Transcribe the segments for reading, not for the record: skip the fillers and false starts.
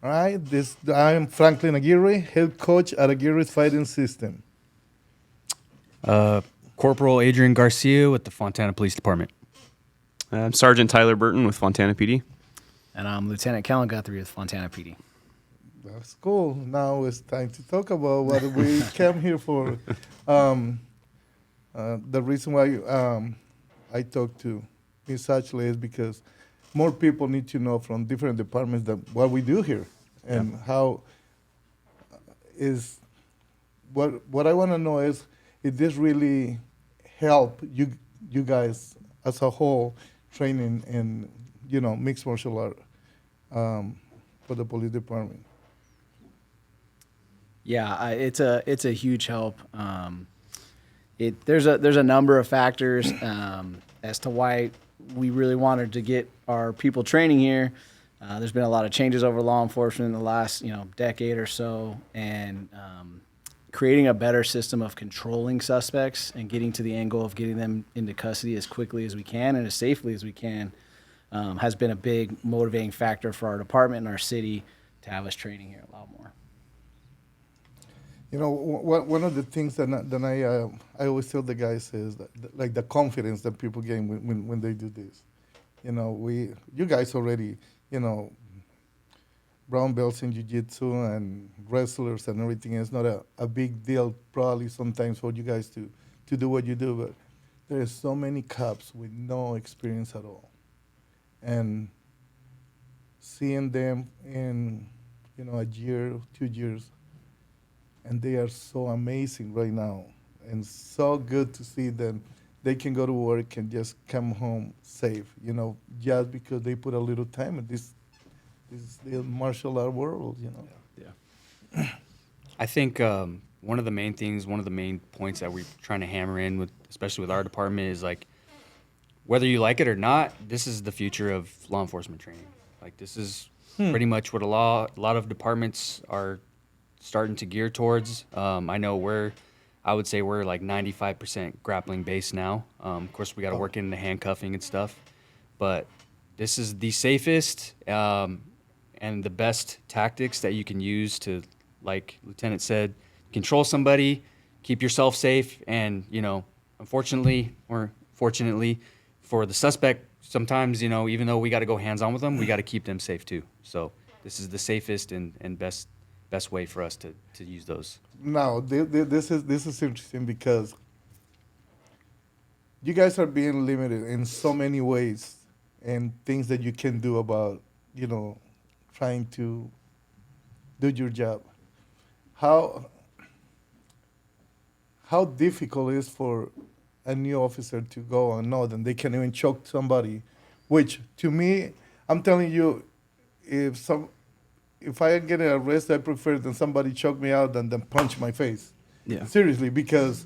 All right, I'm Franklin Aguirre, head coach at Aguirre's Fighting System. Uh, Corporal Adrian Garcia with the Fontana Police Department. I'm Sergeant Tyler Burton with Fontana PD. And I'm Lieutenant Kellen Guthrie with Fontana PD. That's cool. Now it's time to talk about what we came here for. Um, the reason why I talked to Miss Ashley is because more people need to know from different departments that what we do here and how is what I want to know is if this really help you guys as a whole training in mixed martial art for the police department. Yeah, it's a huge help. There's a number of factors as to why we really wanted to get our people training here. There's been a lot of changes over law enforcement in the last decade or so, and creating a better system of controlling suspects and getting to the end goal of getting them into custody as quickly as we can and as safely as we can has been a big motivating factor for our department and our city to have us training here a lot more. One of the things that I always tell the guys is that, like the confidence that people gain when they do this. You guys already, brown belts in jiu-jitsu and wrestlers and everything. It's not a big deal probably sometimes for you guys to do what you do, but there's so many cops with no experience at all. And seeing them in, a year, 2 years, and they are so amazing right now and so good to see them. They can go to work and just come home safe, just because they put a little time in this the martial art world, Yeah. I think one of the main points that we're trying to hammer in with, especially with our department, is like, whether you like it or not, this is the future of law enforcement training. Like, this is pretty much what a lot of departments are starting to gear towards. I know I would say we're like 95% grappling based now. Of course, we got to work into handcuffing and stuff, but this is the safest and the best tactics that you can use to, like Lieutenant said, control somebody, keep yourself safe, and unfortunately or fortunately for the suspect, sometimes even though we got to go hands on with them, we got to keep them safe too. So this is the safest and best way for us to use those. Now, this is interesting because you guys are being limited in so many ways and things that you can do about, trying to do your job. How difficult it is for a new officer to go and know that they can even choke somebody, which to me, I'm telling you, if I get arrested, I prefer than somebody choke me out than punch my face. Yeah. Seriously, because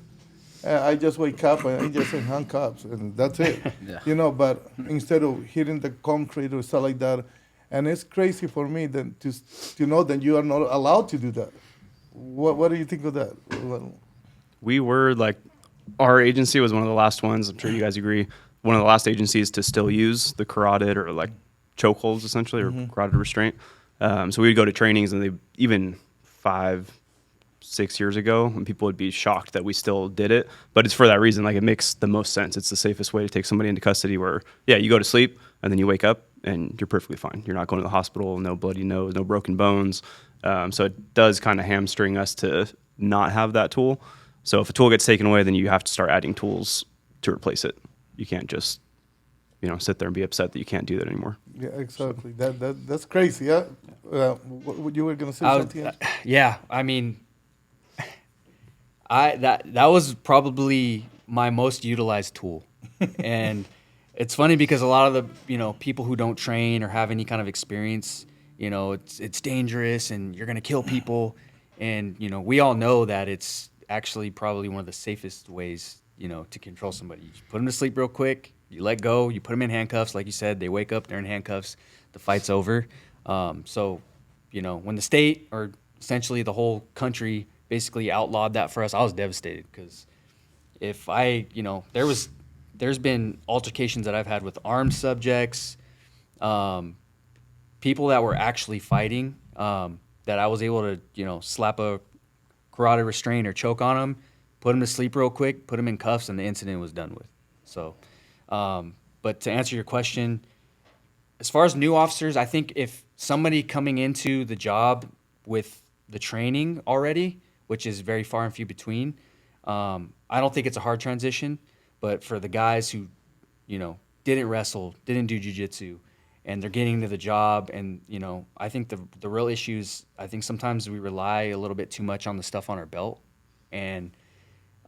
I just wake up and I just in handcuffs and that's it. Yeah. But instead of hitting the concrete or stuff like that, and it's crazy for me then to know that you are not allowed to do that. What do you think of that? We were our agency was one of the last ones, I'm sure you guys agree, one of the last agencies to still use the carotid or chokeholds essentially, or carotid restraint. So we would go to trainings and even 5-6 years ago, and people would be shocked that we still did it. But it's for that reason, it makes the most sense. It's the safest way to take somebody into custody where, you go to sleep and then you wake up and you're perfectly fine. You're not going to the hospital, no bloody nose, no broken bones. So it does kind of hamstring us to not have that tool. So if a tool gets taken away, then you have to start adding tools to replace it. You can't just, sit there and be upset that you can't do that anymore. Yeah, exactly. That's crazy. Yeah. What you were gonna say something? Yeah, I mean, that was probably my most utilized tool, and it's funny because a lot of the people who don't train or have any kind of experience, it's dangerous and you're gonna kill people, and we all know that it's actually probably one of the safest ways to control somebody. You put them to sleep real quick, you let go, you put them in handcuffs, like you said, they wake up, they're in handcuffs, the fight's over. So when the state or essentially the whole country basically outlawed that for us, I was devastated because if there's been altercations that I've had with armed subjects, people that were actually fighting, that I was able to, slap a carotid restraint or choke on him, put him to sleep real quick, put him in cuffs, and the incident was done with. So, but to answer your question, as far as new officers, I think if somebody coming into the job with the training already, which is very far and few between, I don't think it's a hard transition. But for the guys who, didn't wrestle, didn't do jiu-jitsu, and they're getting into the job, and I think the real issues, I think sometimes we rely a little bit too much on the stuff on our belt, and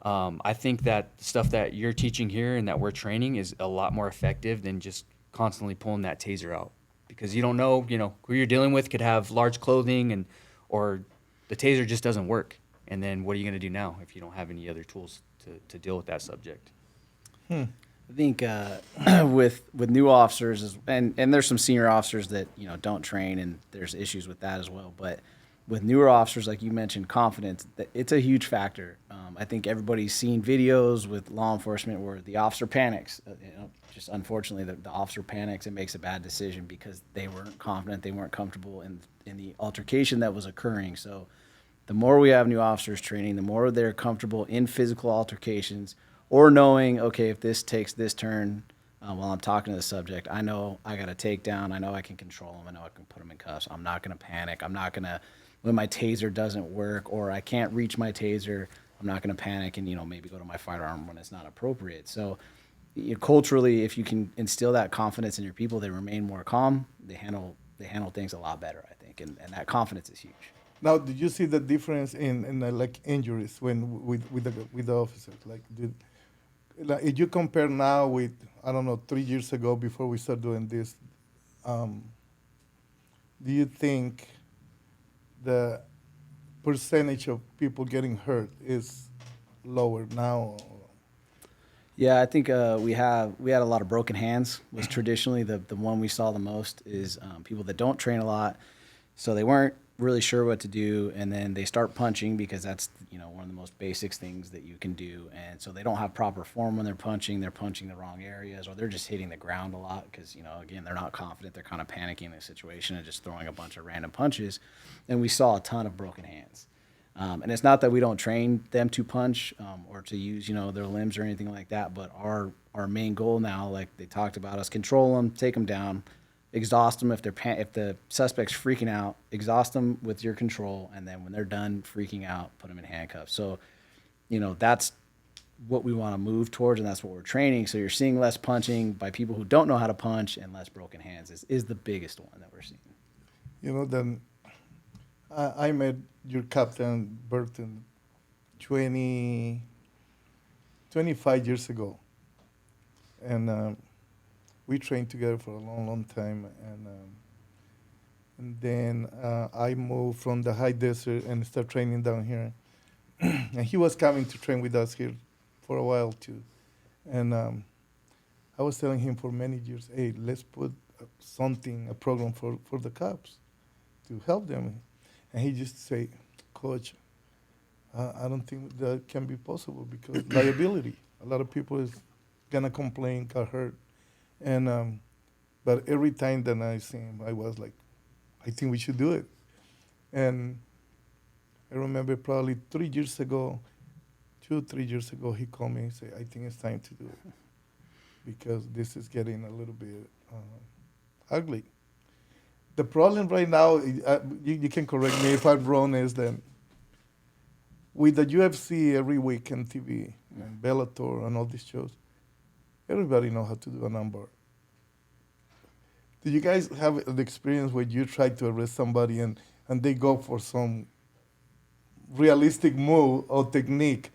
I think that the stuff that you're teaching here and that we're training is a lot more effective than just constantly pulling that taser out, because you don't know, who you're dealing with could have large clothing or the taser just doesn't work, and then what are you going to do now if you don't have any other tools to deal with that subject? I think with new officers and there's some senior officers that don't train, and there's issues with that as well. But with newer officers, like you mentioned, confidence, it's a huge factor. I think everybody's seen videos with law enforcement where the officer panics. Just unfortunately, the officer panics and makes a bad decision because they weren't confident, they weren't comfortable in the altercation that was occurring. So the more we have new officers training, the more they're comfortable in physical altercations, or knowing, okay, if this takes this turn while I'm talking to the subject, I know I got a takedown. I know I can control him. I know I can put him in cuffs. I'm not going to panic. I'm not going to, when my taser doesn't work or I can't reach my taser, I'm not going to panic and, maybe go to my firearm when it's not appropriate. So culturally, if you can instill that confidence in your people, they remain more calm. They handle things a lot better, I think, and that confidence is huge. Now, did you see the difference in like injuries when with the officers? Like, if you compare now with, I don't know, 3 years ago before we started doing this, do you think the percentage of people getting hurt is lower now? Yeah, I think we had a lot of broken hands. Was traditionally the one we saw the most is people that don't train a lot, so they weren't really sure what to do, and then they start punching because that's one of the most basic things that you can do, and so they don't have proper form when they're punching. They're punching the wrong areas, or they're just hitting the ground a lot because again, they're not confident. They're kind of panicking in the situation and just throwing a bunch of random punches, and we saw a ton of broken hands. And it's not that we don't train them to punch or to use their limbs or anything like that, but our main goal now, like they talked about, is control them, take them down, exhaust them if the suspect's freaking out, exhaust them with your control, and then when they're done freaking out, put them in handcuffs. So, that's what we want to move towards, and that's what we're training. So you're seeing less punching by people who don't know how to punch, and less broken hands is the biggest one that we're seeing. Then I met your captain, Burton, 25 years ago, and we trained together for a long, long time, and then I moved from the high desert and started training down here. And he was coming to train with us here for a while too. And I was telling him for many years, hey, let's put a program for the cops to help them. And he just say, Coach, I don't think that can be possible because liability. A lot of people is gonna complain, got hurt. And but every time that I see him, I was like, I think we should do it. And I remember probably 3 years ago, 2-3 years ago, he called me and said, I think it's time to do it because this is getting a little bit ugly. The problem right now, you can correct me if I'm wrong, is that with the UFC every week on TV and Bellator and all these shows, everybody knows how to do an armbar. Do you guys have an experience where you try to arrest somebody and they go for some realistic move or technique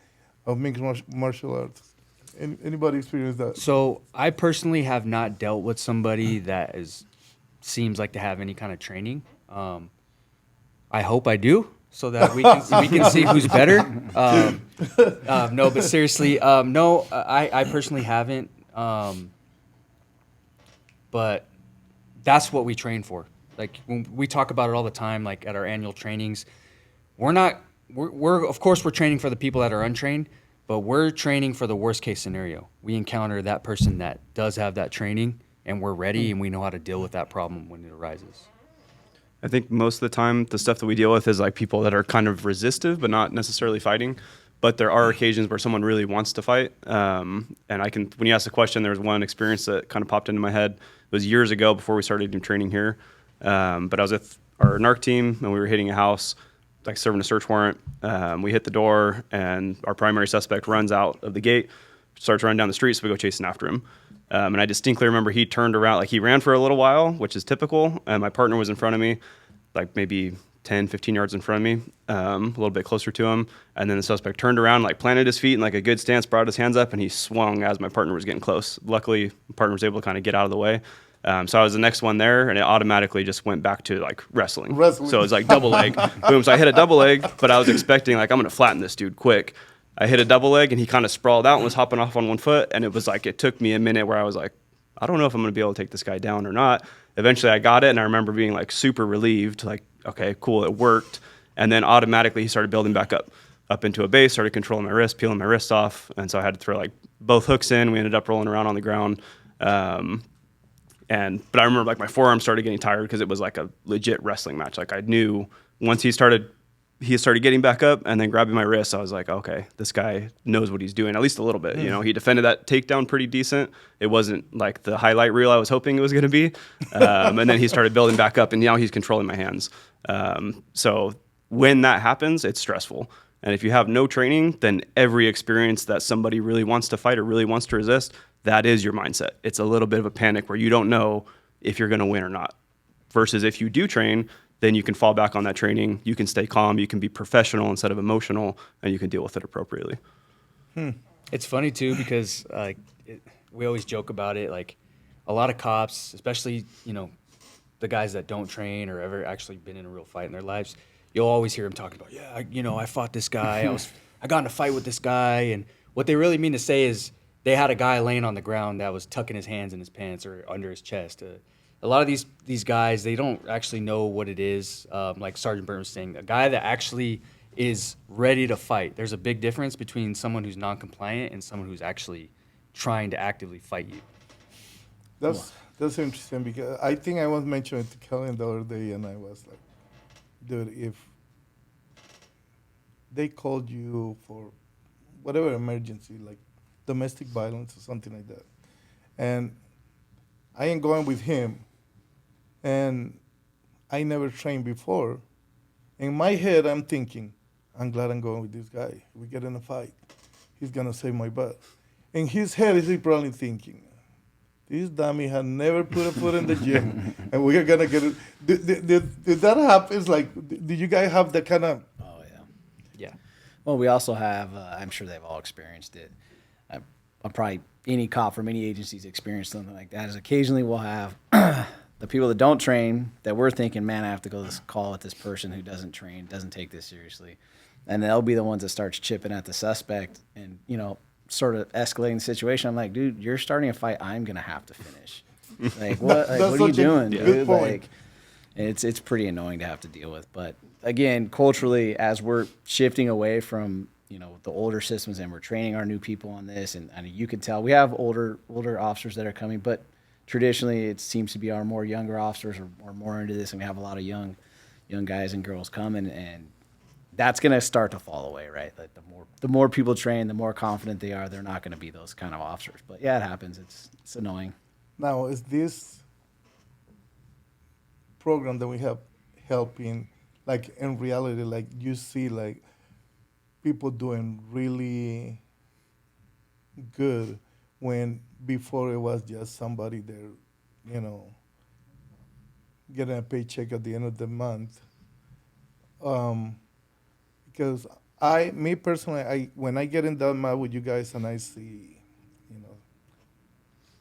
of mixed martial arts? Anybody experience that? So I personally have not dealt with somebody that seems like to have any kind of training. I hope I do, so that we can see who's better. No, but seriously, no, I personally haven't. But that's what we train for. Like when we talk about it all the time, like at our annual trainings, we're of course we're training for the people that are untrained, but we're training for the worst case scenario. We encounter that person that does have that training, and we're ready and we know how to deal with that problem when it arises. I think most of the time the stuff that we deal with is like people that are kind of resistive but not necessarily fighting. But there are occasions where someone really wants to fight. And when you asked the question, there was one experience that kind of popped into my head. It was years ago before we started doing training here. But I was with our narc team and we were hitting a house, like serving a search warrant. We hit the door and our primary suspect runs out of the gate, starts running down the street. So we go chasing after him. And I distinctly remember he turned around, like he ran for a little while, which is typical. And my partner was in front of me, like maybe 10, 15 yards in front of me, a little bit closer to him. And then the suspect turned around, like planted his feet in like a good stance, brought his hands up, and he swung as my partner was getting close. Luckily, my partner was able to kind of get out of the way. So I was the next one there, and it automatically just went back to like wrestling. So it was like double leg. Boom. So I hit a double leg, but I was expecting like, I'm going to flatten this dude quick. I hit a double leg, and he kind of sprawled out and was hopping off on one foot. And it was like, it took me a minute where I was like, I don't know if I'm going to be able to take this guy down or not. Eventually I got it, and I remember being like super relieved, like, okay, cool, it worked. And then automatically he started building back up into a base, started controlling my wrist, peeling my wrist off. And so I had to throw like both hooks in. We ended up rolling around on the ground. But I remember like my forearm started getting tired because it was like a legit wrestling match. Like I knew once he started getting back up and then grabbing my wrist, I was like, okay, this guy knows what he's doing, at least a little bit. You know, he defended that takedown pretty decent. It wasn't like the highlight reel I was hoping it was going to be. And then he started building back up, and now he's controlling my hands. So when that happens, it's stressful. And if you have no training, then every experience that somebody really wants to fight or really wants to resist, that is your mindset. It's a little bit of a panic where you don't know if you're going to win or not. Versus if you do train, then you can fall back on that training. You can stay calm. You can be professional instead of emotional, and you can deal with it appropriately. It's funny too because we always joke about it. Like a lot of cops, especially the guys that don't train or ever actually been in a real fight in their lives, you'll always hear them talking about, I fought this guy. I got in a fight with this guy, and what they really mean to say is they had a guy laying on the ground that was tucking his hands in his pants or under his chest. A lot of these guys, they don't actually know what it is. Like Sergeant Burton was saying, a guy that actually is ready to fight. There's a big difference between someone who's non-compliant and someone who's actually trying to actively fight you. That's interesting because I think I was mentioning it to Kellen the other day, and I was like, dude, if they called you for whatever emergency, like domestic violence or something like that, and I ain't going with him, and I never trained before. In my head, I'm thinking, I'm glad I'm going with this guy. If we get in a fight, he's going to save my butt. In his head, he's probably thinking, this dummy had never put a foot in the gym, and we're going to get it. Did that happen? It's like, did you guys have that kind of... Oh, yeah. Yeah. Well, we also have, I'm sure they've all experienced it. I'm probably any cop from any agency's experienced something like that. Is occasionally we'll have the people that don't train that we're thinking, man, I have to go this call with this person who doesn't train, doesn't take this seriously. And they'll be the ones that starts chipping at the suspect and, sort of escalating the situation. I'm like, dude, you're starting a fight I'm going to have to finish. Like, what are you doing, dude? Like, it's pretty annoying to have to deal with. But again, culturally, as we're shifting away from the older systems and we're training our new people on this, and you can tell we have older officers that are coming, but traditionally it seems to be our more younger officers are more into this, and we have a lot of young guys and girls coming, and that's going to start to fall away, right? Like the more people train, the more confident they are, they're not going to be those kind of officers. But yeah, it happens. It's annoying. Now, is this program that we have helping, like in reality, like you see like people doing really good when before it was just somebody there, getting a paycheck at the end of the month. Because me personally, when I get in that mad with you guys and I see,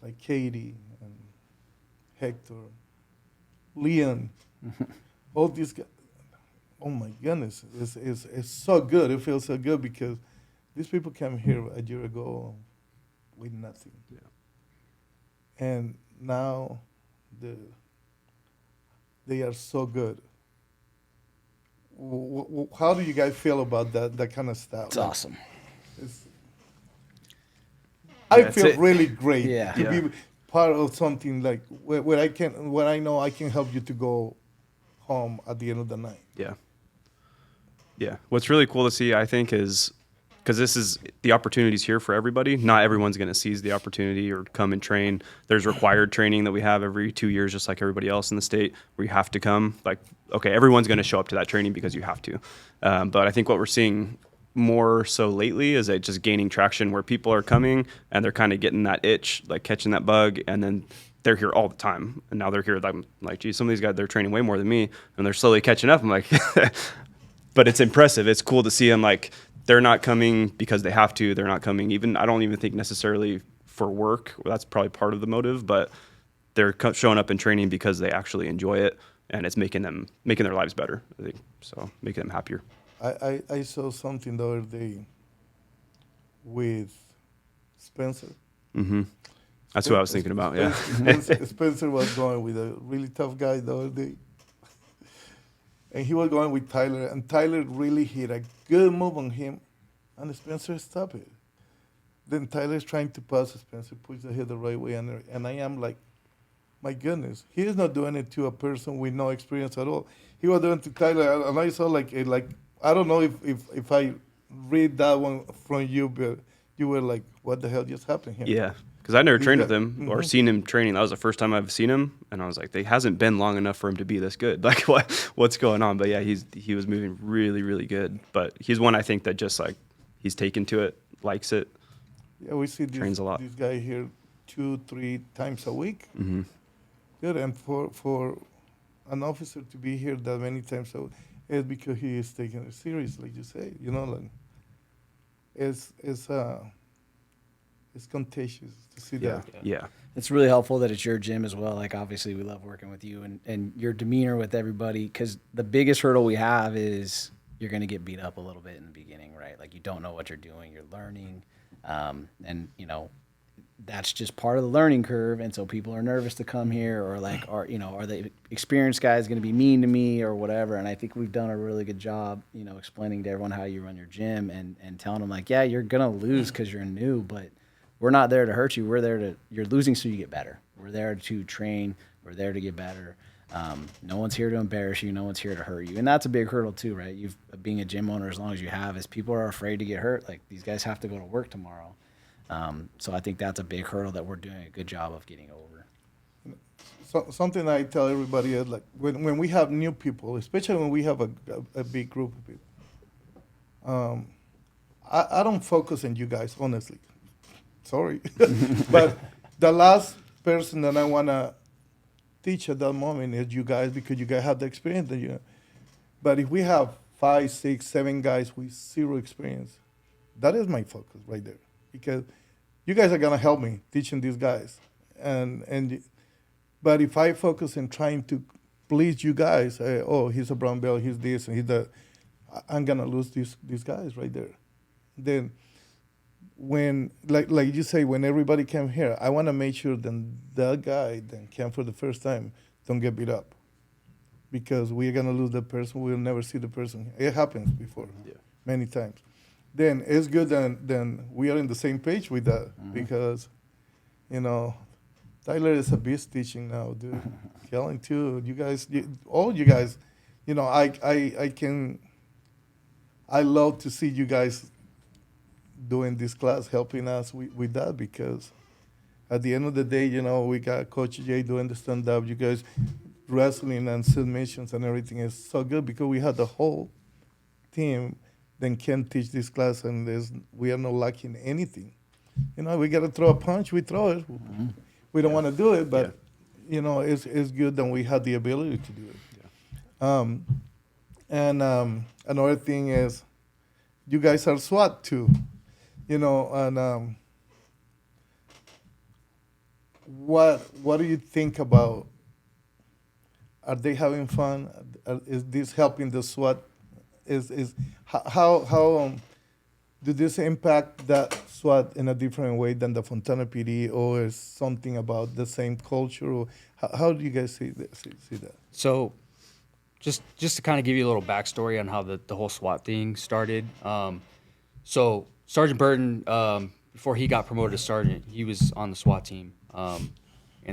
like Katie and Hector, Leon, all these guys, oh my goodness, it's so good. It feels so good because these people came here a year ago with nothing. Yeah. And now they are so good. How do you guys feel about that kind of stuff? It's awesome. I feel really great Yeah. to be part of something like where I know I can help you to go home at the end of the night. Yeah. Yeah. What's really cool to see, I think, is because this is the opportunities here for everybody. Not everyone's going to seize the opportunity or come and train. There's required training that we have every 2 years, just like everybody else in the state, where you have to come. Like, okay, everyone's going to show up to that training because you have to. But I think what we're seeing more so lately is it just gaining traction where people are coming and they're kind of getting that itch, like catching that bug, and then they're here all the time. And now they're here. I'm like, geez, some of these guys, they're training way more than me, and they're slowly catching up. I'm like, but it's impressive. It's cool to see them. Like, they're not coming because they have to. They're not coming even, I don't even think necessarily for work. Well, that's probably part of the motive, but they're showing up in training because they actually enjoy it, and it's making their lives better, I think. So making them happier. I saw something the other day with Spencer. Mm-hmm. That's what I was thinking about, yeah. Spencer was going with a really tough guy the other day. And he was going with Tyler, and Tyler really hit a good move on him, and Spencer stopped it. Then Tyler's trying to pass, Spencer puts the head the right way, and I am like, my goodness, he is not doing it to a person with no experience at all. He was doing it to Tyler, and I saw like I don't know if I read that one from you, but you were like, what the hell just happened here? Yeah, because I never trained with him or seen him training. That was the first time I've seen him, and I was like, it hasn't been long enough for him to be this good. Like, what's going on? But yeah, he was moving really, really good. But he's one I think that just like he's taken to it, likes it. Yeah, we see trains a lot. This guy here 2-3 times a week. Mm-hmm. Good, and for an officer to be here that many times a week is because he is taking it seriously, like you say. You know, like it's contagious to see Yeah, that. yeah. It's really helpful that it's your gym as well. Like, obviously, we love working with you and your demeanor with everybody, because the biggest hurdle we have is you're going to get beat up a little bit in the beginning, right? Like, you don't know what you're doing. You're learning. And, you know, that's just part of the learning curve. And so people are nervous to come here, or like, are the experienced guys going to be mean to me or whatever? And I think we've done a really good job, you know, explaining to everyone how you run your gym and telling them, like, yeah, you're going to lose because you're new, but we're not there to hurt you. You're losing so you get better. We're there to train. We're there to get better. No one's here to embarrass you. No one's here to hurt you. And that's a big hurdle too, right? Being a gym owner as long as you have, is people are afraid to get hurt. Like, these guys have to go to work tomorrow. So I think that's a big hurdle that we're doing a good job of getting over. So, something I tell everybody is, like, when we have new people, especially when we have a big group of people, I don't focus on you guys, honestly. Sorry. But the last person that I want to teach at that moment is you guys, because you guys have the experience that you. But if we have 5, 6, 7 guys with zero experience, that is my focus right there, because you guys are gonna help me teaching these guys, but if I focus on trying to please you guys, oh, he's a brown belt, he's this and he's that, I'm gonna lose these guys right there. Then when, like you say, when everybody came here, I want to make sure that guy that came for the first time don't get beat up, because we're going to lose the person. We'll never see the person. It happens before, many times. Then it's good then we are in the same page with that, because, you know, Tyler is a beast teaching now, dude. Kellen too. You guys, all you guys, you know, I love to see you guys doing this class, helping us with that, because at the end of the day, you know, we got Coach Jay doing the stand-up. You guys wrestling and submissions and everything is so good, because we had the whole team then can teach this class, and we are not lacking anything. You know, we got to throw a punch, we throw it. Mm-hmm. We don't want to do it, but, you know, it's good that we had the ability to do it. Yeah. Another thing is, you guys are SWAT too. You know, and what do you think about? Are they having fun? Is this helping the SWAT? How do this impact that SWAT in a different way than the Fontana PD, or is something about the same culture? Or how do you guys see that? So, just to kind of give you a little backstory on how the whole SWAT thing started. So Sergeant Burton, before he got promoted to sergeant, he was on the SWAT team, and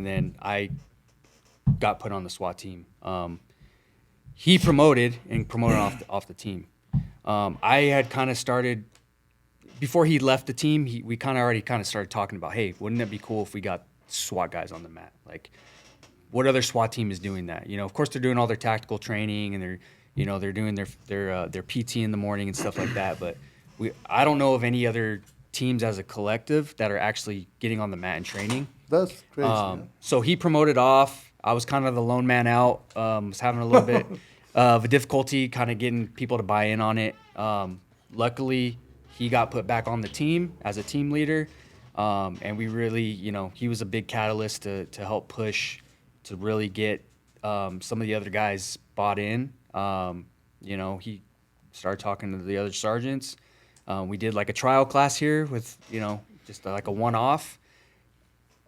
then I got put on the SWAT team. he promoted off the team. I had kind of started before he left the team. We kind of already started talking about, hey, wouldn't it be cool if we got SWAT guys on the mat? Like, what other SWAT team is doing that? You know, of course they're doing all their tactical training and they're doing their PT in the morning and stuff like that. But I don't know of any other teams as a collective that are actually getting on the mat and training. That's crazy. Yeah. So he promoted off. I was kind of the lone man out. Was having a little bit of a difficulty kind of getting people to buy in on it. Luckily, he got put back on the team as a team leader. And we really, he was a big catalyst to help push to really get some of the other guys bought in. He started talking to the other sergeants. We did like a trial class here with, just like a one-off.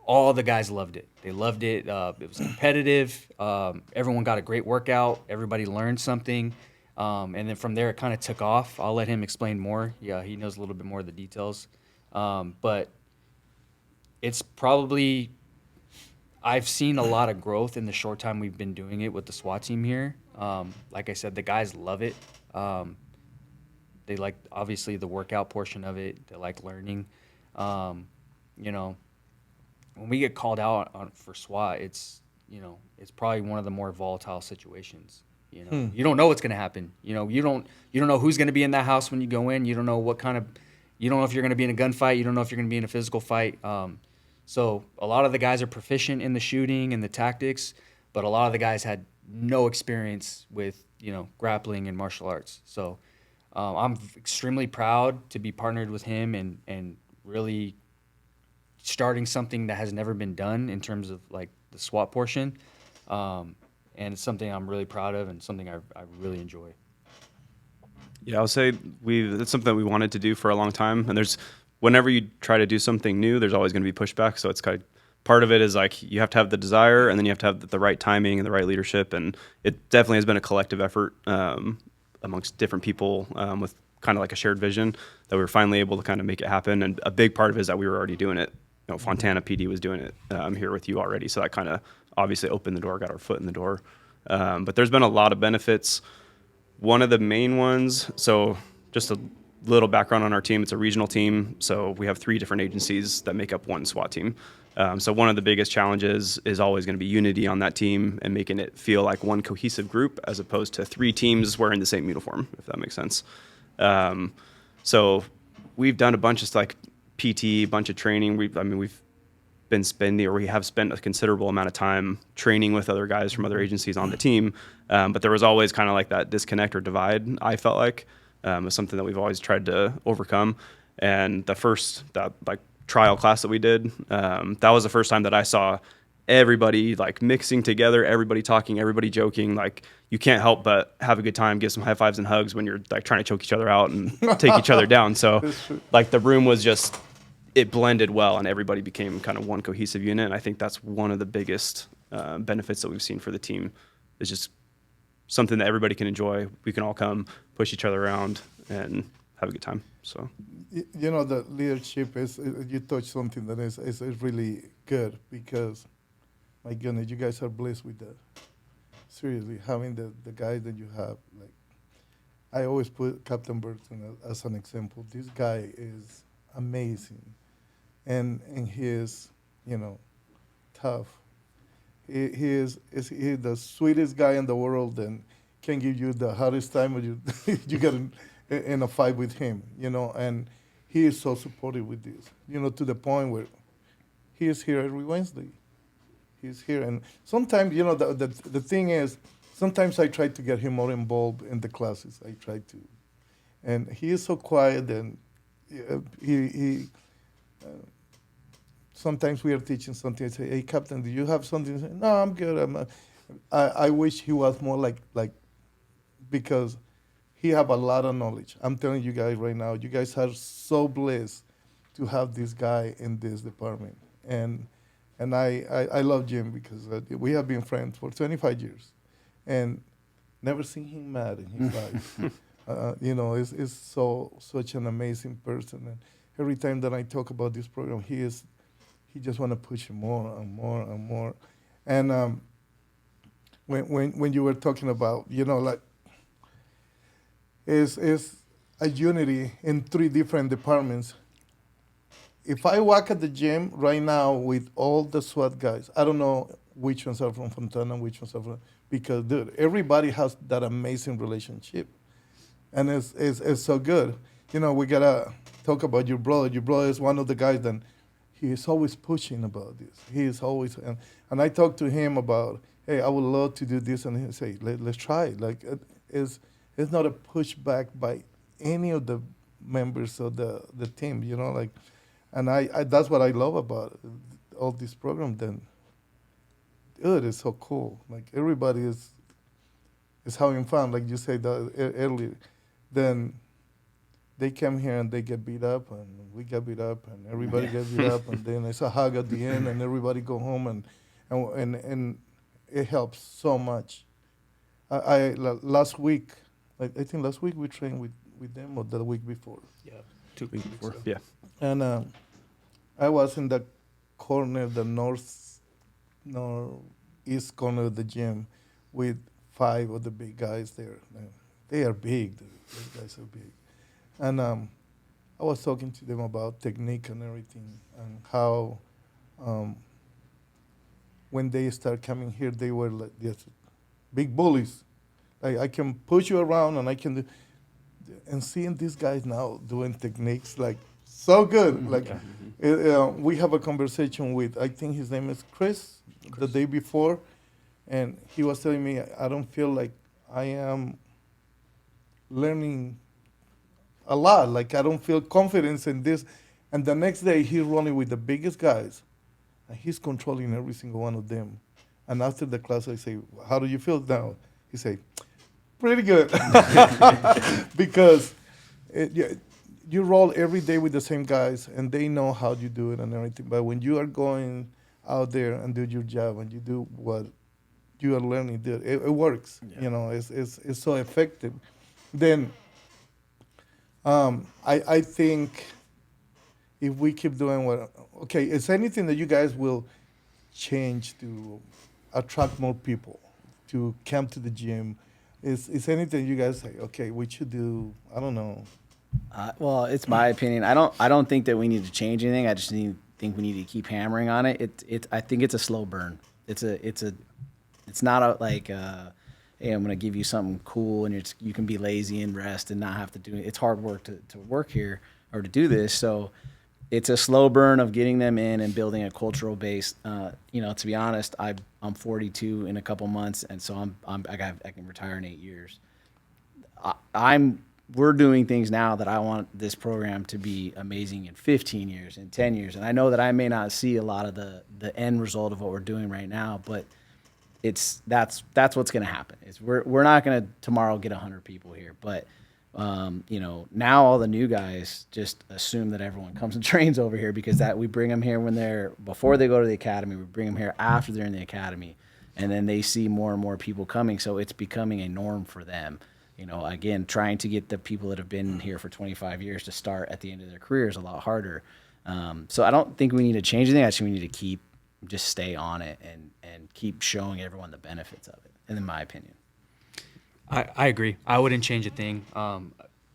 All the guys loved it. They loved it. It was competitive. Everyone got a great workout. Everybody learned something. And then from there, it kind of took off. I'll let him explain more. Yeah, he knows a little bit more of the details. But it's probably, I've seen a lot of growth in the short time we've been doing it with the SWAT team here. Like I said, the guys love it. They like, obviously, the workout portion of it. They like learning. When we get called out for SWAT, it's probably one of the more volatile situations. You don't know what's going to happen. You don't know who's going to be in that house when you go in. You don't know you don't know if you're going to be in a gunfight. You don't know if you're going to be in a physical fight. So a lot of the guys are proficient in the shooting and the tactics, but a lot of the guys had no experience with, grappling and martial arts. So I'm extremely proud to be partnered with him and really starting something that has never been done in terms of like the SWAT portion. And it's something I'm really proud of and something I really enjoy. Yeah, I'll say it's something that we wanted to do for a long time. And whenever you try to do something new, there's always going to be pushback. So it's part of it is like you have to have the desire and then you have to have the right timing and the right leadership. And it definitely has been a collective effort amongst different people with kind of like a shared vision that we were finally able to kind of make it happen. And a big part of it is that we were already doing it. Fontana PD was doing it here with you already. So that kind of obviously opened the door, got our foot in the door. But there's been a lot of benefits. One of the main ones, so just a little background on our team. It's a regional team. So we have 3 different agencies that make up one SWAT team. So one of the biggest challenges is always going to be unity on that team and making it feel like one cohesive group as opposed to 3 teams wearing the same uniform, if that makes sense. So we've done a bunch of PT, bunch of training. We have spent a considerable amount of time training with other guys from other agencies on the team. But there was always kind of like that disconnect or divide, I felt like, was something that we've always tried to overcome. And that trial class that we did, that was the first time that I saw everybody like mixing together, everybody talking, everybody joking. Like you can't help but have a good time, give some high fives and hugs when you're like trying to choke each other out and take each other down. So like the room was just, it blended well and everybody became kind of one cohesive unit. And I think that's one of the biggest benefits that we've seen for the team is just something that everybody can enjoy. We can all come push each other around and have a good time. So, the leadership is, you touch something that is really good because, my goodness, you guys are blessed with that. Seriously, having the guys that you have, like, I always put Captain Burton as an example. This guy is amazing, and he is, tough. He is the sweetest guy in the world, and can give you the hardest time when you get in a fight with him, and he is so supportive with this, to the point where he is here every Wednesday. He's here, and sometimes, the thing is, sometimes I try to get him more involved in the classes. I try to, and he is so quiet, and he sometimes we are teaching something. I say, "Hey, Captain, do you have something?" Say, "No, I'm good. I wish he was more like because he have a lot of knowledge. I'm telling you guys right now, you guys are so blessed to have this guy in this department, and I love Jim because we have been friends for 25 years, and never seen him mad in his life. Is such an amazing person, and every time that I talk about this program, he just want to push more and more and more, and when you were talking about, like, is a unity in 3 different departments. If I walk at the gym right now with all the SWAT guys, I don't know which ones are from Fontana, which ones are from, because dude, everybody has that amazing relationship, and it's so good. We gotta talk about your brother. Your brother is one of the guys that he is always pushing about this. He is always, and I talked to him about, hey, I would love to do this, and he say, let's try it. Like it's not a pushback by any of the members of the team. Like, and I that's what I love about all this program. Then, dude, it's so cool. Like everybody is having fun, like you said earlier. Then they come here and they get beat up, and we get beat up, and everybody gets beat up, and then it's a hug at the end, and everybody go home, and it helps so much. Last week, I think last week we trained with them, or the week before, Yeah, 2 weeks before. Yeah. and I was in the corner, the northeast corner of the gym, with 5 of the big guys there. They are big, dude. Those guys are big. And I was talking to them about technique and everything, and how when they start coming here, they were like this big bullies. Like, I can push you around, and I can do. And seeing these guys now doing techniques, like, so good. Like, we have a conversation with, I think his name is Chris, the day before, and he was telling me, I don't feel like I am learning a lot. Like, I don't feel confidence in this. And the next day, he's running with the biggest guys, and he's controlling every single one of them. And after the class, I say, how do you feel now? He say, pretty good. Because you roll every day with the same guys, and they know how you do it and everything. But when you are going out there and do your job, and you do what you are learning, it works. Yeah. It's so effective. Then I think if we keep doing okay, is anything that you guys will change to attract more people to come to the gym? Is anything you guys say, okay, we should do, I don't know. Well, it's my opinion. I don't think that we need to change anything. I just think we need to keep hammering on it. I think it's a slow burn. It's not a like, hey, I'm gonna give you something cool, and you can be lazy and rest and not have to do it. It's hard work to work here or to do this. So it's a slow burn of getting them in and building a cultural base. To be honest, I'm 42 in a couple months, and so I can retire in 8 years. We're doing things now that I want this program to be amazing in 15 years, in 10 years. And I know that I may not see a lot of the end result of what we're doing right now, but that's what's going to happen. We're not going to tomorrow get 100 people here, but now all the new guys just assume that everyone comes and trains over here, because that we bring them here before they go to the academy. We bring them here after they're in the academy, and then they see more and more people coming. So it's becoming a norm for them. Again, trying to get the people that have been here for 25 years to start at the end of their career is a lot harder. So I don't think we need to change anything. I think we need to just stay on it and keep showing everyone the benefits of it, in my opinion. I agree. I wouldn't change a thing.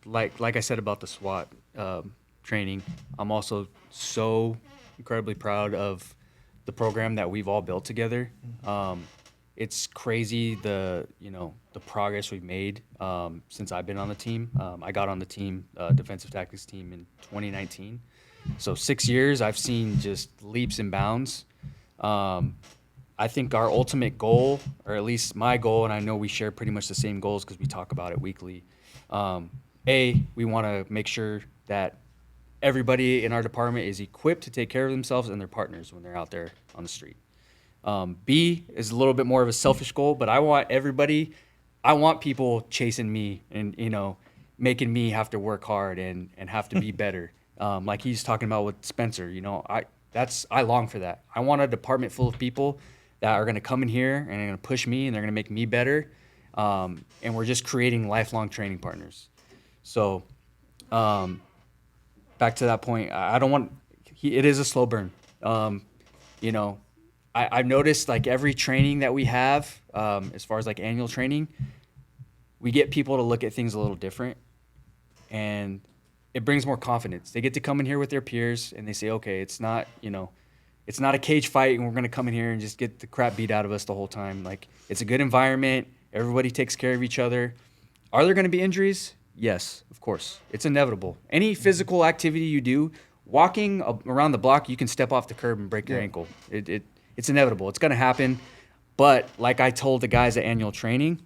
Like I said about the SWAT training, I'm also so incredibly proud of the program that we've all built together. It's crazy the progress we've made since I've been on the team. I got on the team, defensive tactics team, in 2019. So 6 years, I've seen just leaps and bounds. I think our ultimate goal, or at least my goal, and I know we share pretty much the same goals because we talk about it weekly. We want to make sure that everybody in our department is equipped to take care of themselves and their partners when they're out there on the street. B is a little bit more of a selfish goal, but I want people chasing me and, making me have to work hard and have to be better. Like he's talking about with Spencer, I long for that. I want a department full of people that are going to come in here and they're going to push me and they're going to make me better. And we're just creating lifelong training partners. So, back to that point, it is a slow burn. I've noticed like every training that we have, as far as like annual training, we get people to look at things a little different, and it brings more confidence. They get to come in here with their peers and they say, okay, it's not, it's not a cage fight and we're going to come in here and just get the crap beat out of us the whole time. Like, it's a good environment. Everybody takes care of each other. Are there going to be injuries? Yes, of course. It's inevitable. Any physical activity you do, walking around the block, you can step off the curb and break your ankle. It's inevitable. It's going to happen. But like I told the guys at annual training,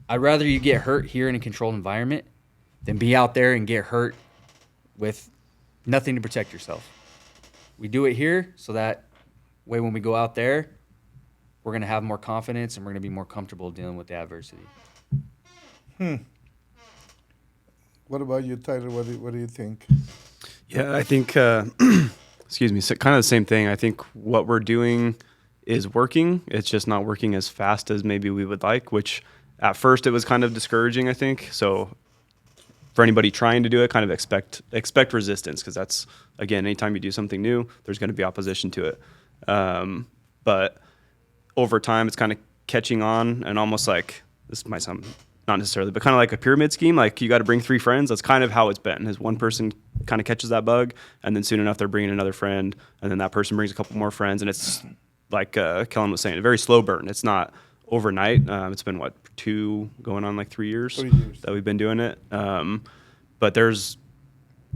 I'd rather you get hurt here in a controlled environment than be out there and get hurt with nothing to protect yourself. We do it here so that way when we go out there, we're going to have more confidence and we're going to be more comfortable dealing with the adversity. What about you, Tyler? What do you think? Yeah, I think, excuse me, so kind of the same thing. I think what we're doing is working. It's just not working as fast as maybe we would like, which at first it was kind of discouraging, I think. So for anybody trying to do it, kind of expect resistance, because that's, again, anytime you do something new, there's going to be opposition to it. But over time, it's kind of catching on, and almost like, this might sound not necessarily, but kind of like a pyramid scheme. Like, you got to bring 3 friends. That's kind of how it's been. Is one person kind of catches that bug, and then soon enough they're bringing another friend, and then that person brings a couple more friends, and it's like Kellen was saying, a very slow burn. It's not overnight. It's been going on like 3 years, 3 years that we've been doing it. But there's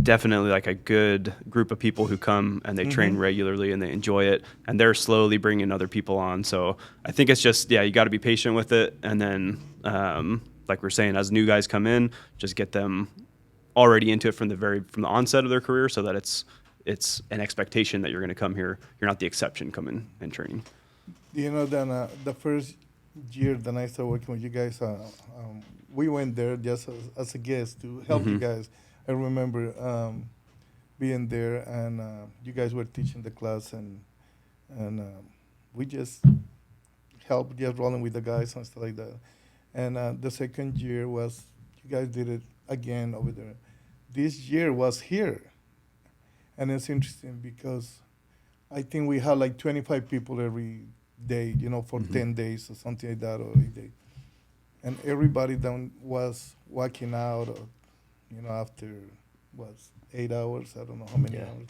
definitely like a good group of people who come and they train regularly and they enjoy it, and they're slowly bringing other people on. So I think it's just, you got to be patient with it. And then, like we're saying, as new guys come in, just get them already into it from the onset of their career, so that it's an expectation that you're going to come here. You're not the exception coming and training. Then the first year that I started working with you guys, we went there just as a guest to help you guys. I remember being there, and you guys were teaching the class, and we just helped, just rolling with the guys and stuff like that. And the second year was, you guys did it again over there. This year was here, and it's interesting because I think we had like 25 people every day, for 10 days or something like that, or 8 days. And everybody then was walking out, after 8 hours, I don't know how many hours.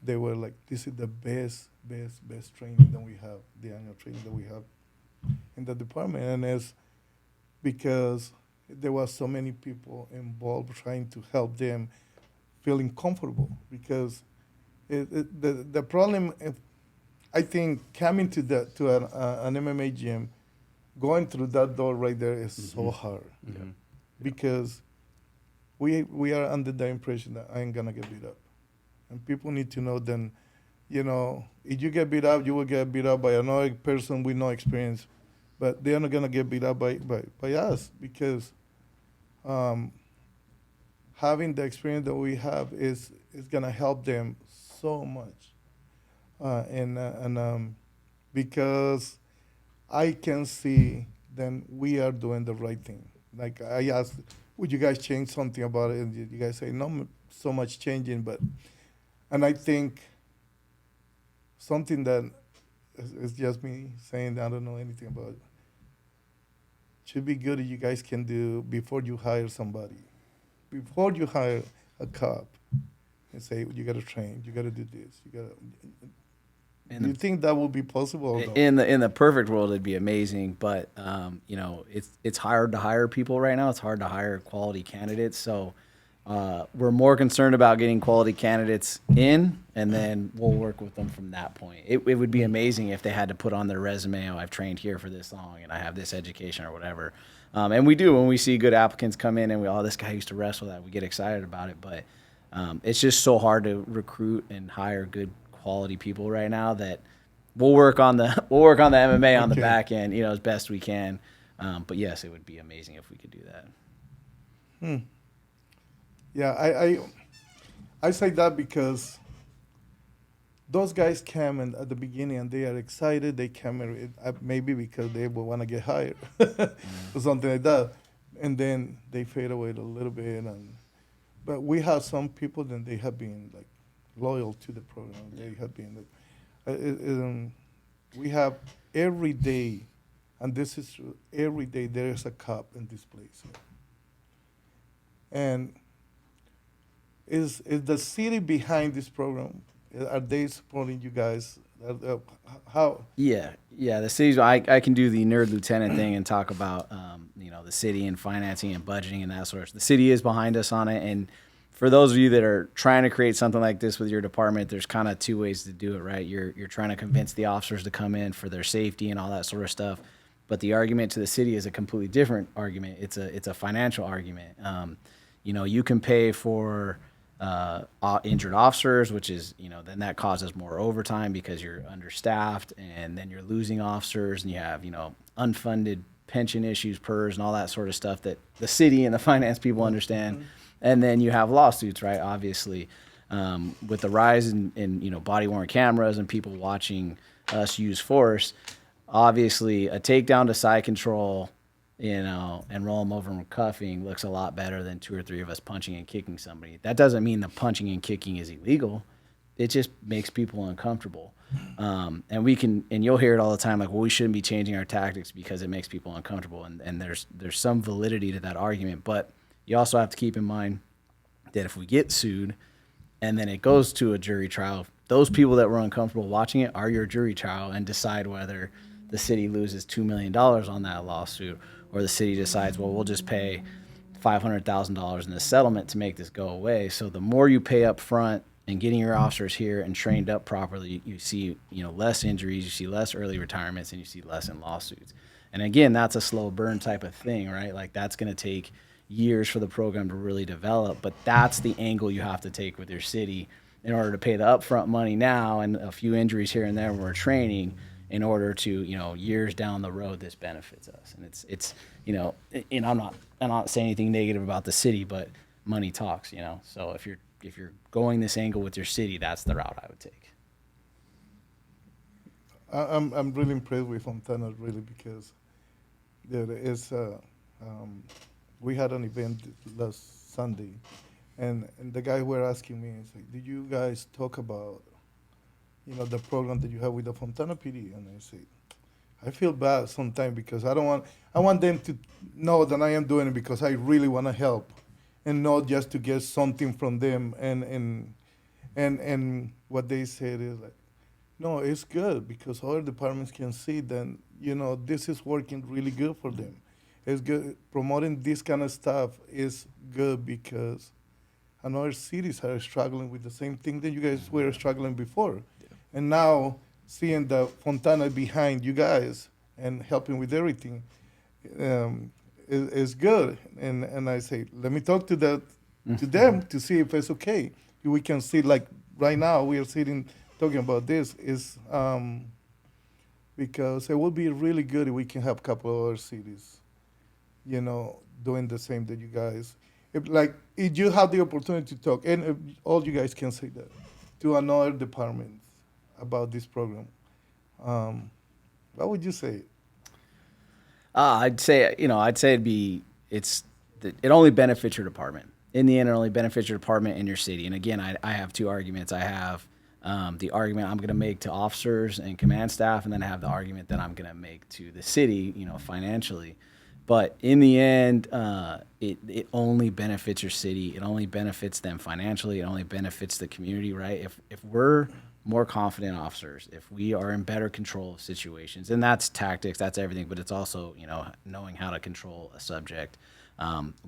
They were like, this is the best training that we have, the annual training that we have in the department. And it's because there was so many people involved trying to help them feeling comfortable. Because the problem, I think, coming to an MMA gym, going through that door right there is so hard. Because we are under the impression that I ain't gonna get beat up, and people need to know then, if you get beat up, you will get beat up by another person with no experience, but they are not gonna get beat up by us, because having the experience that we have is gonna help them so much, and because I can see then we are doing the right thing. Like I asked, would you guys change something about it? And you guys say, no, so much changing, and I think something that is just me saying that I don't know anything about it, should be good if you guys can do before you hire somebody. Before you hire a cop, and say, you got to train, you got to do this, you got to. Do you think that will be possible? In the perfect world, it'd be amazing, but it's hard to hire people right now. It's hard to hire quality candidates, so we're more concerned about getting quality candidates in, and then we'll work with them from that point. It would be amazing if they had to put on their resume, I've trained here for this long and I have this education or whatever. And we do when we see good applicants come in and this guy used to wrestle, that we get excited about it. But it's just so hard to recruit and hire good quality people right now that we'll work on the MMA on the back end, as best we can. But yes, it would be amazing if we could do that. Yeah, I say that because those guys came in at the beginning and they are excited. They came in, maybe because they will want to get hired or something like that, and then they fade away a little bit. But we have some people that they have been like loyal to the program. They have been we have every day, and this is true, every day there is a cop in this place. And is the city behind this program? Are they supporting you guys? How? Yeah, the city's. I can do the nerd lieutenant thing and talk about the city and financing and budgeting and that sort of stuff. The city is behind us on it, and for those of you that are trying to create something like this with your department, there's kind of two ways to do it, right? You're trying to convince the officers to come in for their safety and all that sort of stuff, but the argument to the city is a completely different argument. It's a financial argument. You can pay for injured officers, which is, then that causes more overtime because you're understaffed, and then you're losing officers, and you have, unfunded pension issues, PERS, and all that sort of stuff that the city and the finance people understand. Mm-hmm. And then you have lawsuits, right? Obviously, with the rise in body-worn cameras and people watching us use force, obviously a takedown to side control, and roll them over and cuffing looks a lot better than 2 or 3 of us punching and kicking somebody. That doesn't mean the punching and kicking is illegal. It just makes people uncomfortable. And you'll hear it all the time, like, well, we shouldn't be changing our tactics because it makes people uncomfortable. And there's some validity to that argument. But you also have to keep in mind that if we get sued and then it goes to a jury trial, those people that were uncomfortable watching it are your jury trial and decide whether the city loses $2 million on that lawsuit, or the city decides, well, we'll just pay $500,000 in the settlement to make this go away. So the more you pay up front and getting your officers here and trained up properly, you see less injuries, you see less early retirements, and you see less in lawsuits. And again, that's a slow burn type of thing, right? Like, that's going to take years for the program to really develop, but that's the angle you have to take with your city in order to pay the upfront money now and a few injuries here and there when we're training, in order to, years down the road, this benefits us. And it's I'm not saying anything negative about the city, but money talks, So if you're going this angle with your city, that's the route I would take. I'm really impressed with Fontana, really, because there is we had an event last Sunday, and the guy were asking me, he's like, did you guys talk about the program that you have with the Fontana PD? And I say, I feel bad sometimes because I want them to know that I am doing it because I really want to help, and not just to get something from them. And what they said is like, no, it's good because other departments can see that this is working really good for them. It's good. Promoting this kind of stuff is good because other cities are struggling with the same thing that you guys were struggling before. And now seeing the Fontana behind you guys and helping with everything is good. And I say, let me talk to them to see if it's okay. We can see, like right now we are sitting talking about this is because it would be really good if we can have a couple of other cities, doing the same that you guys. If you have the opportunity to talk, and if all you guys can say that to another department about this program, what would you say? I'd say it only benefits your department. In the end, it only benefits your department and your city. And again, I have 2 arguments. I have the argument I'm going to make to officers and command staff, and then I have the argument that I'm going to make to the city, financially. But in the end, it only benefits your city. It only benefits them financially. It only benefits the community, right? If we're more confident officers, if we are in better control of situations, and that's tactics, that's everything, but it's also, knowing how to control a subject.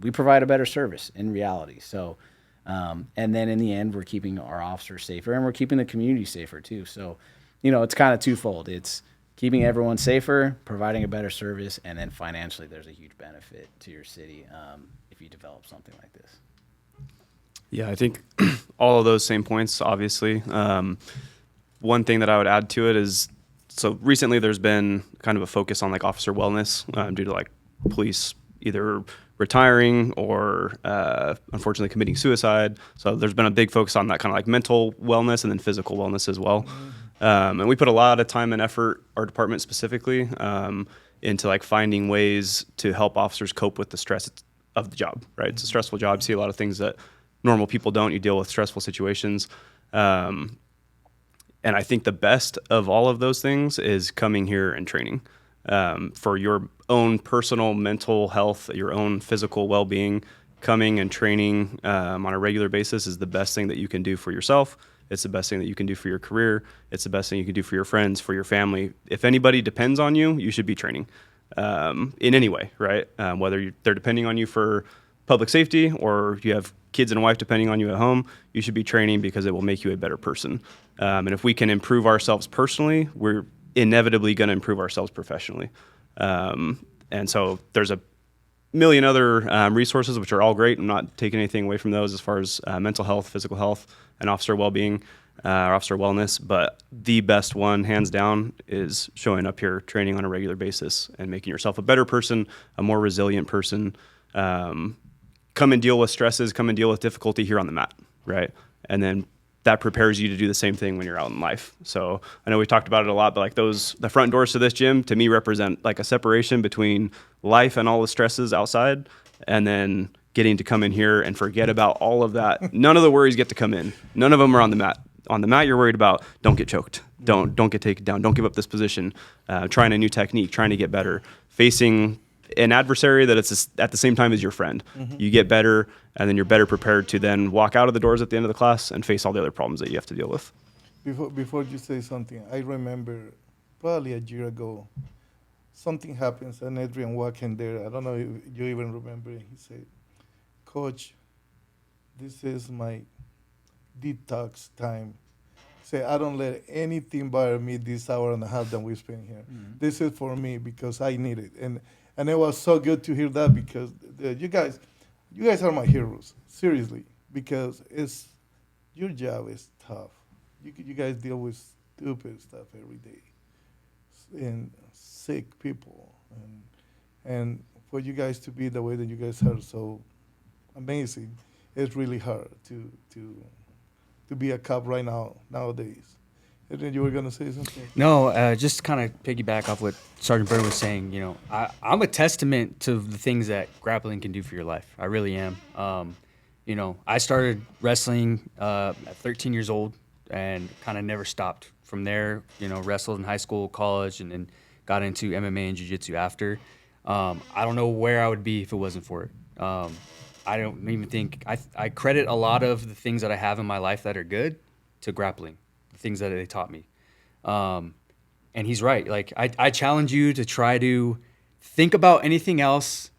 We provide a better service in reality. So, and then in the end, we're keeping our officers safer, and we're keeping the community safer too. So, it's kind of twofold. It's keeping everyone safer, providing a better service, and then financially, there's a huge benefit to your city if you develop something like this. Yeah, I think all of those same points, obviously. One thing that I would add to it is, so recently there's been kind of a focus on like officer wellness due to like police either retiring or unfortunately committing suicide. So there's been a big focus on that kind of like mental wellness and then physical wellness as well. And we put a lot of time and effort, our department specifically, into like finding ways to help officers cope with the stress of the job, right? It's a stressful job. You see a lot of things that normal people don't. You deal with stressful situations. And I think the best of all of those things is coming here and training for your own personal mental health, your own physical well-being. Coming and training on a regular basis is the best thing that you can do for yourself. It's the best thing that you can do for your career. It's the best thing you can do for your friends, for your family. If anybody depends on you, you should be training in any way, right? Whether they're depending on you for public safety or you have kids and a wife depending on you at home, you should be training because it will make you a better person. And if we can improve ourselves personally, we're inevitably going to improve ourselves professionally. And so there's a million other resources, which are all great. I'm not taking anything away from those as far as mental health, physical health, and officer well-being, or officer wellness. But the best one, hands down, is showing up here, training on a regular basis, and making yourself a better person, a more resilient person. Come and deal with stresses, come and deal with difficulty here on the mat, right? And then that prepares you to do the same thing when you're out in life. So I know we talked about it a lot, but like the front doors to this gym to me represent like a separation between life and all the stresses outside, and then getting to come in here and forget about all of that. None of the worries get to come in. None of them are on the mat. On the mat, you're worried about don't get choked, don't get taken down, don't give up this position, trying a new technique, trying to get better, facing an adversary that it's at the same time as your friend. You get better, and then you're better prepared to then walk out of the doors at the end of the class and face all the other problems that you have to deal with. Before you say something, I remember probably a year ago, something happens and Adrian walked in there. I don't know if you even remember. He said, "Coach, this is my detox time. Say, I don't let anything bother me this hour and a half that we spend here. This is for me because I need it." And it was so good to hear that because you guys are my heroes, seriously, because your job is tough. You guys deal with stupid stuff every day and sick people, and for you guys to be the way that you guys are so amazing, it's really hard to be a cop right now nowadays. And then you were gonna say something? No, just kind of piggyback off what Sergeant Bird was saying. You know, I'm a testament to the things that grappling can do for your life. I really am. You know, I started wrestling at 13 years old and kind of never stopped from there. You know, wrestled in high school, college, and then got into MMA and Jiu-Jitsu after. I don't know where I would be if it wasn't for it. I don't even think I credit a lot of the things that I have in my life that are good to grappling. Things that they taught me. And he's right. Like I challenge you to try to think about anything else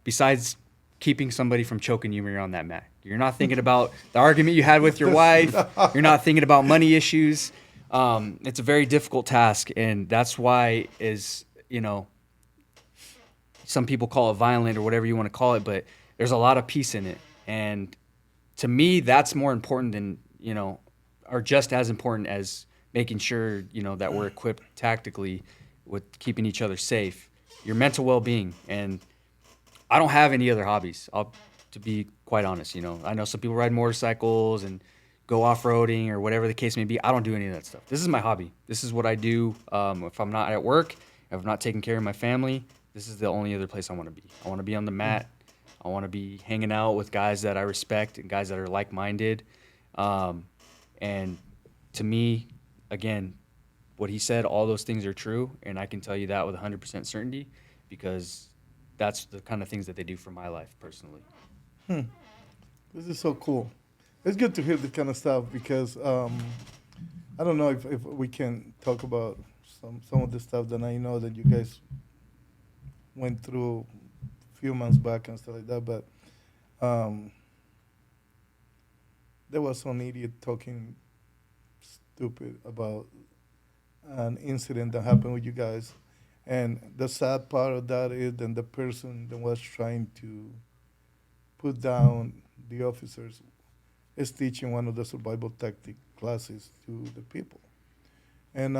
besides keeping somebody from choking you when you're on that mat. You're not thinking about the argument you had with your wife. You're not thinking about money issues. It's a very difficult task, and that's why some people call it violent or whatever you want to call it, but there's a lot of peace in it. And to me, that's more important than, are just as important as making sure, that we're equipped tactically with keeping each other safe, your mental well-being. And I don't have any other hobbies, to be quite honest. I know some people ride motorcycles and go off-roading or whatever the case may be. I don't do any of that stuff. This is my hobby. This is what I do. If I'm not at work, if I'm not taking care of my family, this is the only other place I want to be. I want to be on the mat. I want to be hanging out with guys that I respect and guys that are like-minded. And to me, again, what he said, all those things are true, and I can tell you that with 100% certainty because that's the kind of things that they do for my life personally. This is so cool. It's good to hear this kind of stuff because I don't know if we can talk about some of the stuff that I know that you guys went through a few months back and stuff like that, but there was some idiot talking stupid about an incident that happened with you guys. And the sad part of that is that the person that was trying to put down the officers is teaching one of the survival tactic classes to the people. And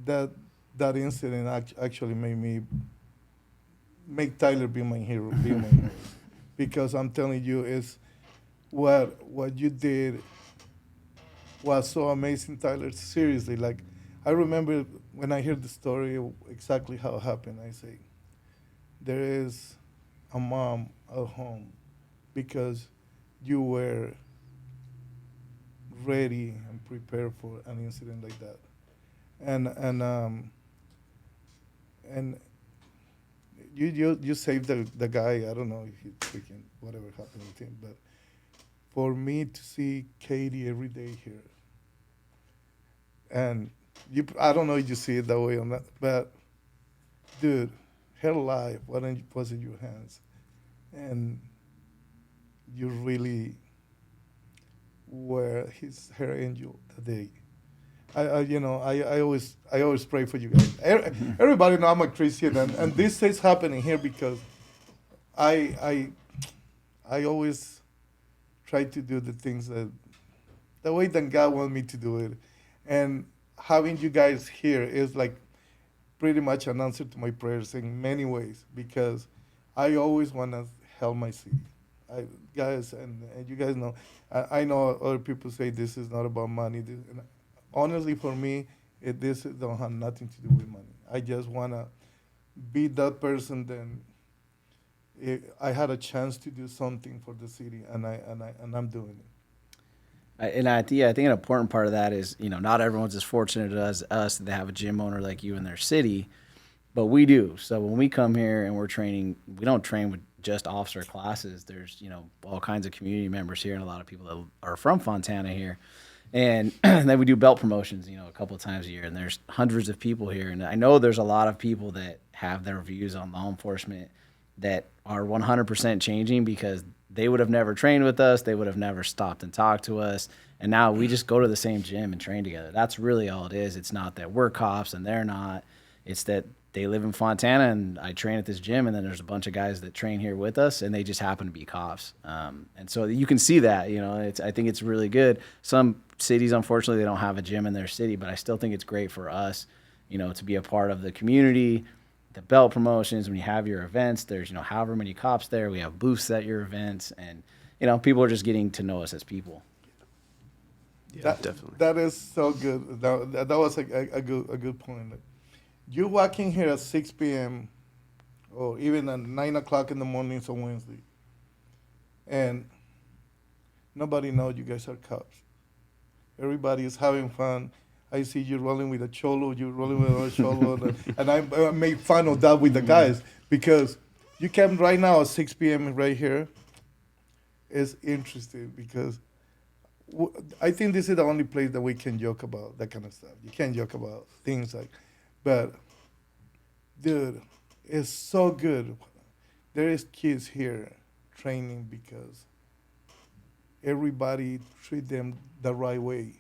that incident actually made Tyler be my hero, because I'm telling you, is what you did was so amazing, Tyler. Seriously, like I remember when I heard the story exactly how it happened. I say, there is a mom at home because you were ready and prepared for an incident like that. And you saved the guy. I don't know if he freaking whatever happened with him, but for me to see Katie every day here, and I don't know if you see it that way or not, but dude, her life was in your hands, and you really were her angel that day. I always pray for you guys. Everybody know I'm a Christian, and this is happening here because I always try to do the things that the way that God wants me to do it, and having you guys here is like pretty much an answer to my prayers in many ways because I always want to help my city. Guys, and you guys know, I know other people say this is not about money. And honestly, for me, this don't have nothing to do with money. I just want to be that person. Then I had a chance to do something for the city, and I'm doing it. I think an important part of that is, not everyone's as fortunate as us that they have a gym owner like you in their city, but we do. So when we come here and we're training, we don't train with just officer classes. There's, all kinds of community members here and a lot of people that are from Fontana here. And then we do belt promotions, a couple of times a year, and there's hundreds of people here. And I know there's a lot of people that have their views on law enforcement that are 100% changing because they would have never trained with us. They would have never stopped and talked to us. And now we just go to the same gym and train together. That's really all it is. It's not that we're cops and they're not. It's that they live in Fontana and I train at this gym, and then there's a bunch of guys that train here with us and they just happen to be cops. And so you can see that, I think it's really good. Some cities, unfortunately, they don't have a gym in their city, but I still think it's great for us, to be a part of the community. The belt promotions, when you have your events, there's, however many cops there. We have booths at your events, and, people are just getting to know us as people. Yeah, definitely. That is so good. That was a good point. Like, you walk in here at 6 p.m. or even at 9 o'clock in the mornings on Wednesday, and nobody knows you guys are cops. Everybody is having fun. I see you rolling with a cholo, you rolling with a cholo, and I made fun of that with the guys because you came right now at 6 p.m. right here. It's interesting because I think this is the only place that we can joke about that kind of stuff. You can't joke about things like, but dude, it's so good. There is kids here training because everybody treat them the right way,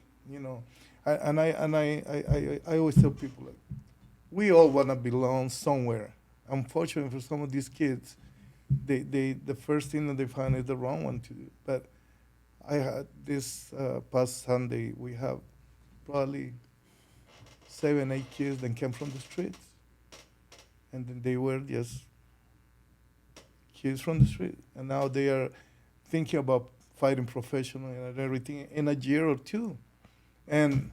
And I always tell people, like, we all want to belong somewhere. Unfortunately, for some of these kids, they the first thing that they find is the wrong one to do. But I had this past Sunday, we have probably 7, 8 kids that came from the streets, and then they were just kids from the street, and now they are thinking about fighting professionally and everything in a year or two. And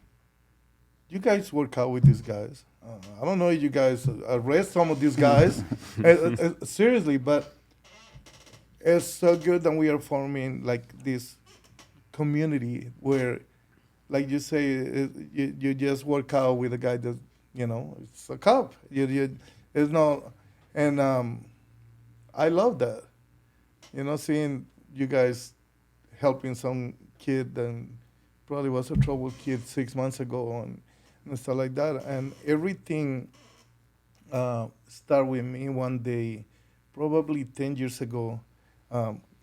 you guys work out with these guys. I don't know if you guys arrest some of these guys, seriously, but it's so good that we are forming like this community where, like you say, you just work out with a guy that, it's a cop. It's no, and I love that, seeing you guys helping some kid and probably was a troubled kid 6 months ago and stuff like that. And everything started with me one day, probably 10 years ago.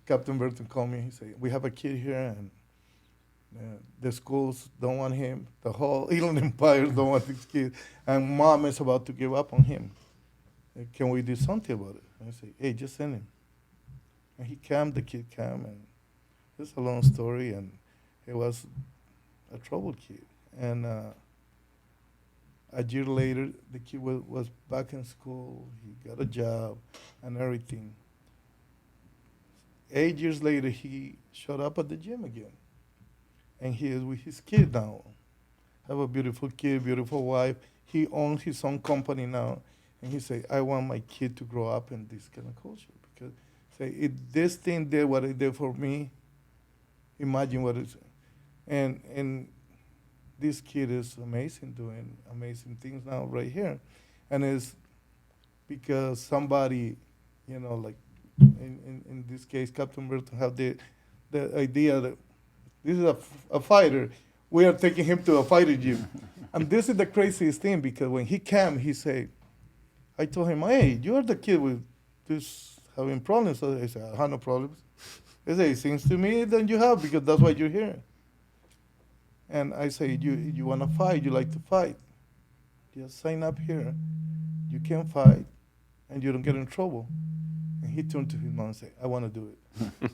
Captain Burton called me. He said, we have a kid here, and the schools don't want him. The whole Inland Empire don't want this kid. And mom is about to give up on him. Can we do something about it? And I said, hey, just send him. And he came, the kid came, and it's a long story, and he was a troubled kid. And a year later, the kid was back in school. He got a job and everything. 8 years later, he showed up at the gym again. And he is with his kid now. Have a beautiful kid, beautiful wife. He owns his own company now. And he said, I want my kid to grow up in this kind of culture. Because say, if this thing did what it did for me, imagine what it's, and this kid is amazing, doing amazing things now right here, and it's because somebody, like in this case, Captain Burton have the idea that this is a fighter. We are taking him to a fighter gym. And this is the craziest thing because when he came, he said, I told him, hey, you are the kid with this having problems. So I said, I have no problems. He said, it seems to me that you have because that's why you're here. And I say, you want to fight, you like to fight. Just sign up here. You can fight and you don't get in trouble. And he turned to his mom and said, I want to do it.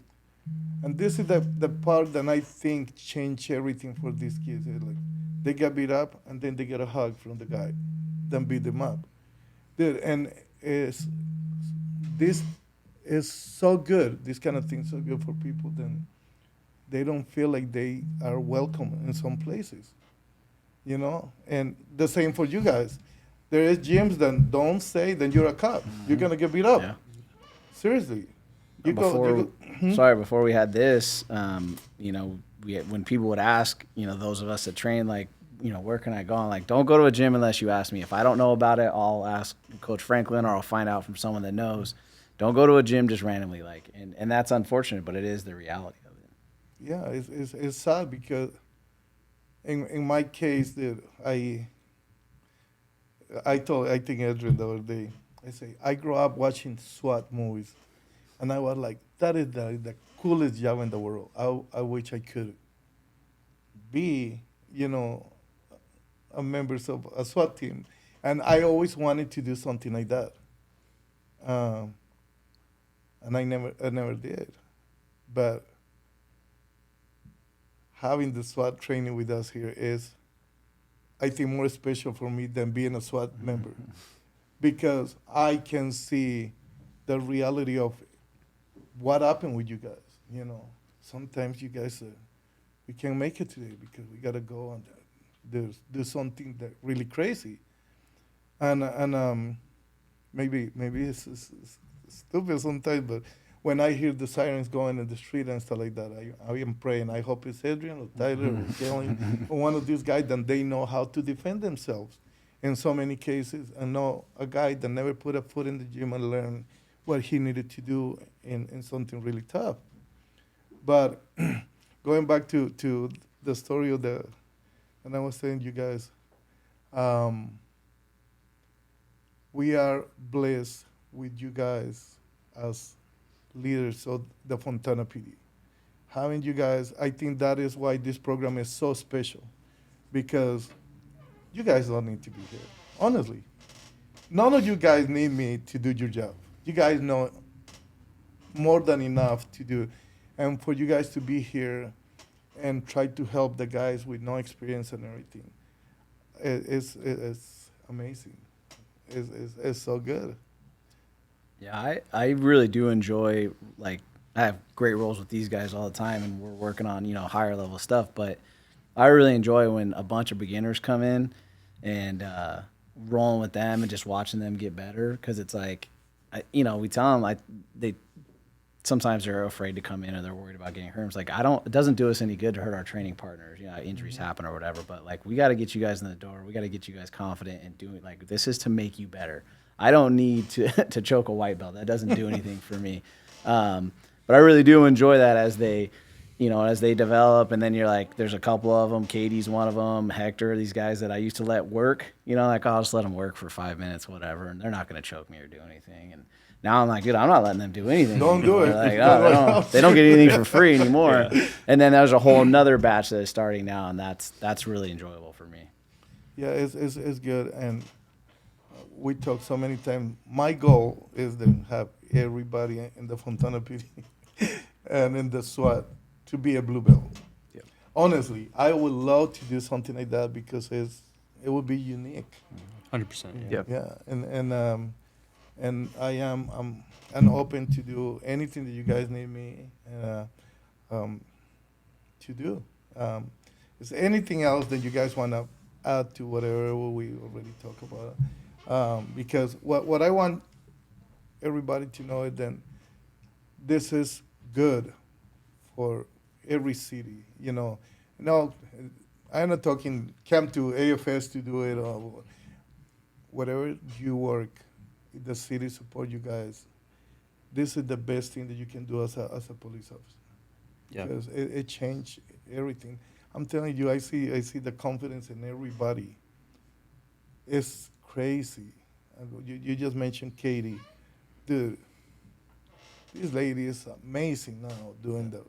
And this is the part that I think changed everything for these kids. It's like they get beat up and then they get a hug from the guy, then beat them up. And this is so good. This kind of thing is so good for people. Then they don't feel like they are welcome in some places, And the same for you guys. There is gyms that don't say then you're a cop. Mm-hmm. You're gonna get beat up. Yeah. Seriously. Before we had this, when people would ask, those of us that train, like, where can I go? I'm like, don't go to a gym unless you ask me. If I don't know about it, I'll ask Coach Franklin or I'll find out from someone that knows. Don't go to a gym just randomly, and that's unfortunate, but it is the reality of it. Yeah, it's sad because in my case that I think Adrian the other day, I say I grew up watching SWAT movies. And I was like, that is the coolest job in the world. I wish I could be, a member of a SWAT team. And I always wanted to do something like that. And I never did. But having the SWAT training with us here is, I think, more special for me than being a SWAT member. Because I can see the reality of what happened with you guys. Sometimes you guys, we can't make it today because we got to go and do something that really crazy. And maybe it's stupid sometimes, but when I hear the sirens going in the street and stuff like that, I am praying. I hope it's Adrian or Tyler or Kellen or one of these guys that they know how to defend themselves. In so many cases, I know a guy that never put a foot in the gym and learned what he needed to do in something really tough. But going back to the story of and I was saying, you guys, we are blessed with you guys as leaders of the Fontana PD. Having you guys, I think that is why this program is so special, because you guys don't need to be here, honestly. None of you guys need me to do your job. You guys know more than enough to do. And for you guys to be here and try to help the guys with no experience and everything, it's amazing. It's so good. Yeah, I really do enjoy, I have great roles with these guys all the time, and we're working on, higher level stuff. But I really enjoy when a bunch of beginners come in and rolling with them and just watching them get better, because it's like, we tell them sometimes they're afraid to come in or they're worried about getting hurt. It's like, it doesn't do us any good to hurt our training partners. Injuries happen or whatever, but we got to get you guys in the door. We got to get you guys confident and doing, this is to make you better. I don't need to choke a white belt. That doesn't do anything for me. But I really do enjoy that as they develop, and then you're like, there's a couple of them. Katie's one of them. Hector, these guys that I used to let work. I'll just let them work for 5 minutes, whatever, and they're not going to choke me or do anything. And now I'm like, dude, I'm not letting them do anything. Don't do it. They don't get anything for free anymore. Yeah. And then there's a whole another batch that is starting now, and that's really enjoyable for me. Yeah, it's good, and we talk so many times. My goal is to have everybody in the Fontana PD and in the SWAT to be a blue belt. Yeah. Honestly, I would love to do something like that because it would be unique. 100%. Yeah. Yeah, and I'm open to do anything that you guys need me to do. Is there anything else that you guys want to add to whatever we already talked about? Because what I want everybody to know is that this is good for every city. No, I'm not talking come to AFS to do it or whatever you work. The city support you guys. This is the best thing that you can do as a police officer. Yeah. Because it changed everything. I'm telling you, I see the confidence in everybody. It's crazy. You just mentioned Katie, dude. This lady is amazing now doing that.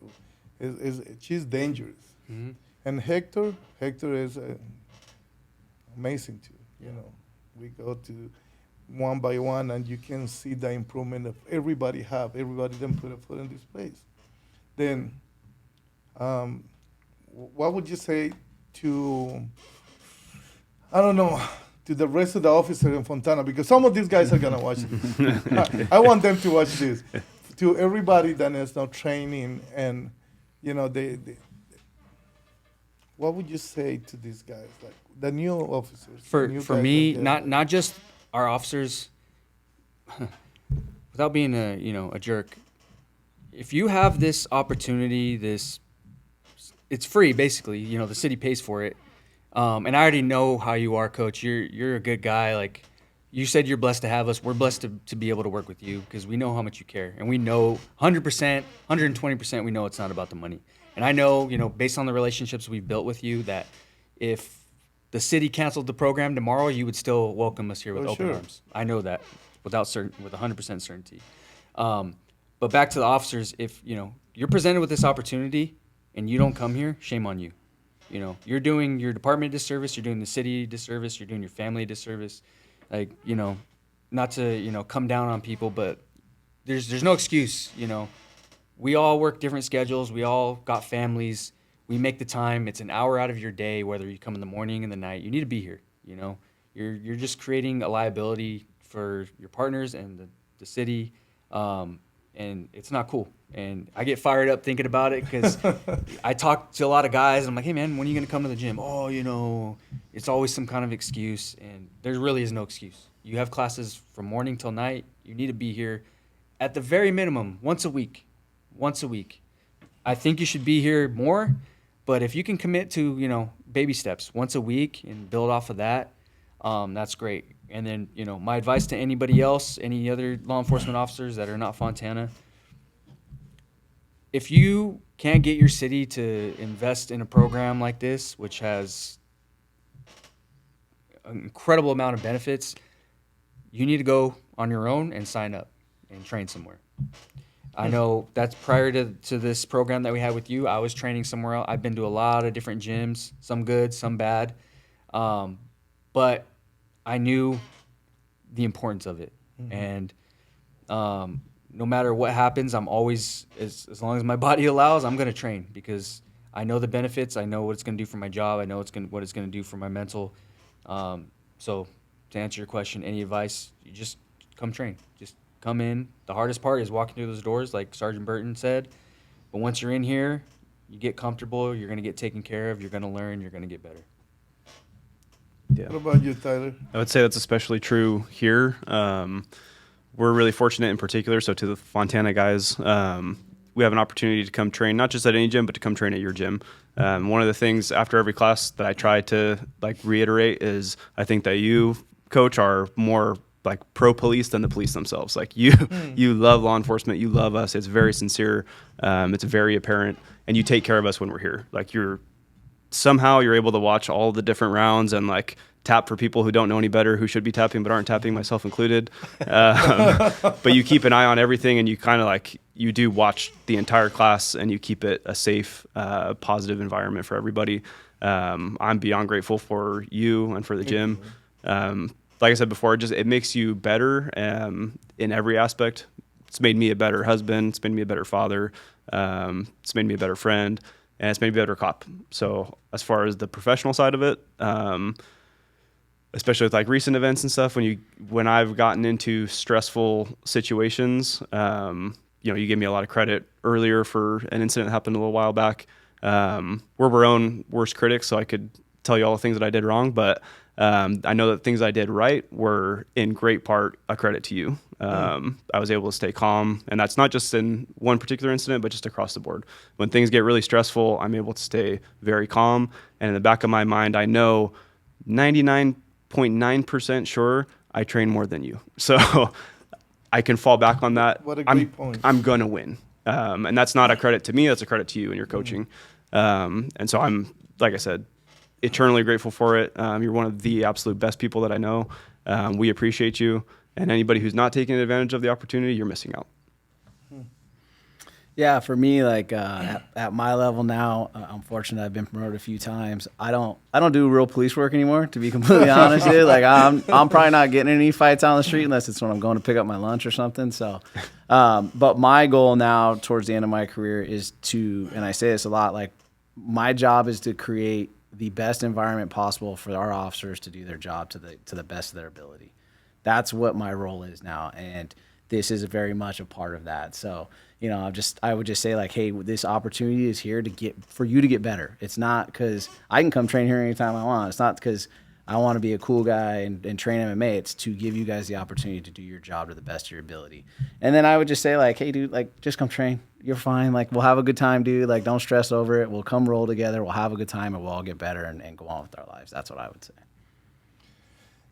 She's dangerous. Mm-hmm. And Hector is amazing too. We go to one by one, and you can see the improvement of everybody then put a foot in this place. Then, what would you say to, I don't know, to the rest of the officers in Fontana? Because some of these guys are gonna watch this. I want them to watch this. To everybody that is now training, and they what would you say to these guys, like the new officers? For new guys me, out there? not just our officers, without being a jerk. If you have this opportunity, it's free basically. The city pays for it, and I already know how you are, Coach. You're a good guy. Like you said, you're blessed to have us. We're blessed to be able to work with you because we know how much you care, and we know 100%, 120%. We know it's not about the money. And I know, based on the relationships we've built with you, that if the city canceled the program tomorrow, you would still welcome us here with open arms. I know that with 100% certainty. But back to the officers, if you're presented with this opportunity and you don't come here, shame on you. You're doing your department a disservice, you're doing the city a disservice, you're doing your family a disservice. Like, not to come down on people, but there's no excuse. We all work different schedules. We all got families. We make the time. It's an hour out of your day, whether you come in the morning and the night. You need to be here. You're just creating a liability for your partners and the city, and it's not cool. And I get fired up thinking about it because I talk to a lot of guys. And I'm like, hey man, when are you gonna come to the gym? Oh, it's always some kind of excuse, and there really is no excuse. You have classes from morning till night. You need to be here, at the very minimum, once a week. I think you should be here more, but if you can commit to, baby steps once a week and build off of that, that's great. And then, my advice to anybody else, any other law enforcement officers that are not Fontana, if you can't get your city to invest in a program like this, which has an incredible amount of benefits, you need to go on your own and sign up and train somewhere. I know that's prior to this program that we had with you. I was training somewhere else. I've been to a lot of different gyms, some good, some bad. But I knew the importance of it. Mm-hmm. And no matter what happens, I'm always, as long as my body allows, I'm going to train because I know the benefits. I know what it's going to do for my job. I know what it's going to do for my mental. So to answer your question, any advice, you just come train. Just come in. The hardest part is walking through those doors, like Sergeant Burton said. But once you're in here, you get comfortable. You're going to get taken care of. You're going to learn. You're going to get better. Yeah. What about you, Tyler? I would say that's especially true here. We're really fortunate in particular. So to the Fontana guys, we have an opportunity to come train, not just at any gym, but to come train at your gym. One of the things after every class that I try to reiterate is I think that you, Coach, are more pro police than the police themselves. You love law enforcement. You love us. It's very sincere. It's very apparent, and you take care of us when we're here. You're able to watch all the different rounds and tap for people who don't know any better, who should be tapping but aren't tapping, myself included. But you keep an eye on everything, and you kind of you do watch the entire class, and you keep it a safe, positive environment for everybody. I'm beyond grateful for you and for the gym. Like I said before, it makes you better in every aspect. It's made me a better husband. It's made me a better father. It's made me a better friend, and it's made me a better cop. So as far as the professional side of it, especially with recent events and stuff, when I've gotten into stressful situations, you gave me a lot of credit earlier for an incident that happened a little while back. We're our own worst critics, so I could tell you all the things that I did wrong, but I know that things I did right were in great part a credit to you. I was able to stay calm, and that's not just in one particular incident, but just across the board. When things get really stressful, I'm able to stay very calm. And in the back of my mind, I know 99.9% sure I train more than you. So I can fall back on that. What a great point. I'm going to win. And that's not a credit to me. That's a credit to you and your coaching. And so I'm, like I said, eternally grateful for it. You're one of the absolute best people that I know. We appreciate you. And anybody who's not taking advantage of the opportunity, you're missing out. Yeah, for me, like at my level now, I'm fortunate. I've been promoted a few times. I don't do real police work anymore, to be completely honest with you. Like I'm probably not getting any fights out on the street unless it's when I'm going to pick up my lunch or something. So, but my goal now towards the end of my career is to, and I say this a lot, like my job is to create the best environment possible for our officers to do their job to the best of their ability. That's what my role is now, and this is very much a part of that. So, you know, I would just say like, hey, this opportunity is here for you to get better. It's not because I can come train here anytime I want. It's not because I want to be a cool guy and train MMA. It's to give you guys the opportunity to do your job to the best of your ability. And then I would just say like, hey, dude, like just come train. You're fine. Like we'll have a good time, dude. Like don't stress over it. We'll come roll together. We'll have a good time and we'll all get better and go on with our lives. That's what I would say.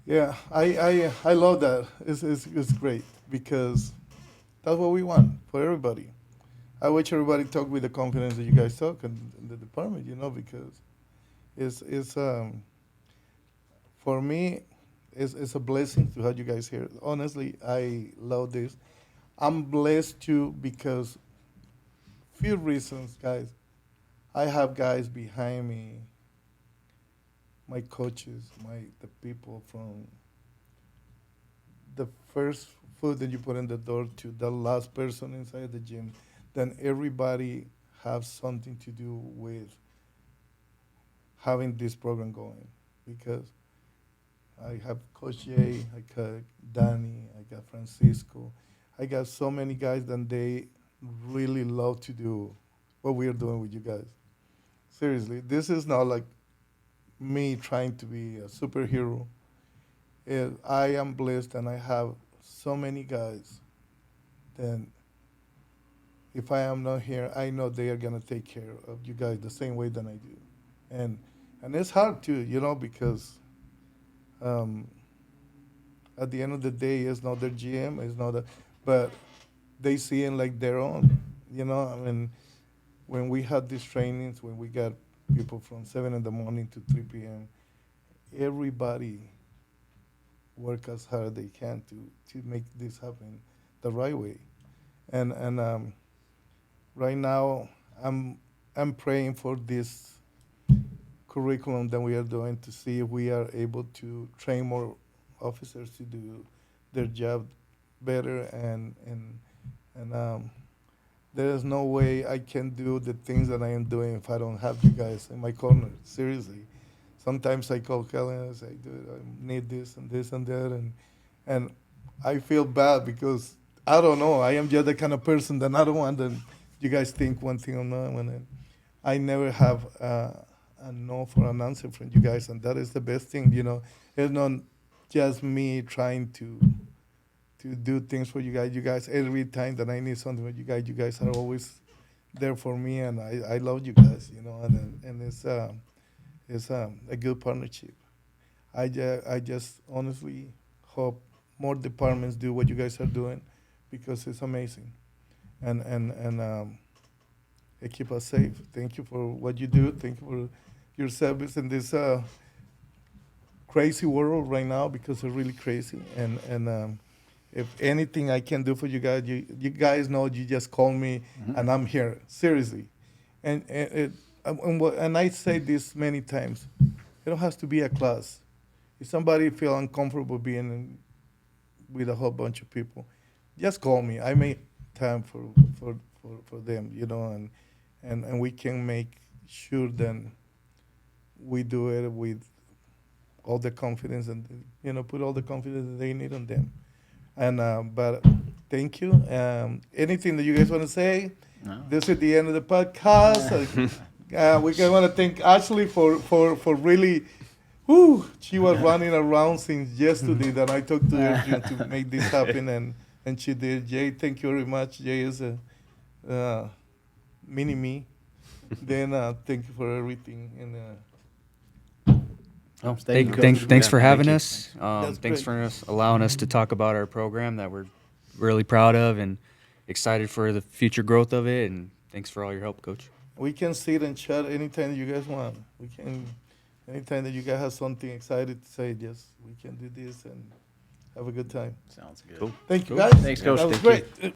Yeah, I love that. It's great because that's what we want for everybody. I wish everybody talk with the confidence that you guys talk in the department, you know, because it's for me, it's a blessing to have you guys here. Honestly, I love this. I'm blessed too because few reasons, guys. I have guys behind me, my coaches, the people from the first foot that you put in the door to the last person inside the gym, then everybody have something to do with having this program going. Because I have Coach Jay, I got Danny, I got Francisco, I got so many guys that they really love to do what we are doing with you guys. Seriously, this is not like me trying to be a superhero. I am blessed and I have so many guys that if I am not here, I know they are gonna take care of you guys the same way that I do. And it's hard too, you know, because at the end of the day, it's not their GM, it's not but they see it like their own, you know. I mean, when we had these trainings, when we got people from 7 in the morning to 3 p.m., everybody work as hard as they can to make this happen the right way. And right now, I'm praying for this curriculum that we are doing to see if we are able to train more officers to do their job better. And there is no way I can do the things that I am doing if I don't have you guys in my corner. Seriously. Sometimes I call Kelly and I say, dude, I need this and this and that. And I feel bad because I don't know. I am just the kind of person that I don't want that you guys think one thing or not. I never have a no for an answer from you guys. And that is the best thing, you know. It's not just me trying to do things for you guys. You guys, every time that I need something with you guys are always there for me, and I love you guys, you know, and it's a good partnership. I just honestly hope more departments do what you guys are doing because it's amazing, and it keep us safe. Thank you for what you do. Thank you for your service in this crazy world right now because it's really crazy, and if anything I can do for you guys, you guys know you just call me, and I'm here, seriously. And I say this many times, it don't have to be a class. If somebody feel uncomfortable being with a whole bunch of people, just call me. I make time for them, you know, and we can make sure that we do it with all the confidence and, you know, put all the confidence that they need on them. And but thank you. Anything that you guys want to say? No. This is the end of the podcast. We want to thank Ashley for really Whew, she was running around since yesterday that I talked to her to make this happen, and she did. Jay, thank you very much. Jay is a mini me. Then thank you for everything. And Oh, Thank you, Coach. thanks for Yeah, having thank us. That's Thanks great. for allowing us to talk about our program that we're really proud of and excited for the future growth of it. And thanks for all your help, Coach. we can sit and chat anytime that you guys want. We can, anytime that you guys have something excited to say, just we can do this and have a good time. Sounds good. Cool. Thank you Cool. guys. Thanks, Coach. That was Thank you. great.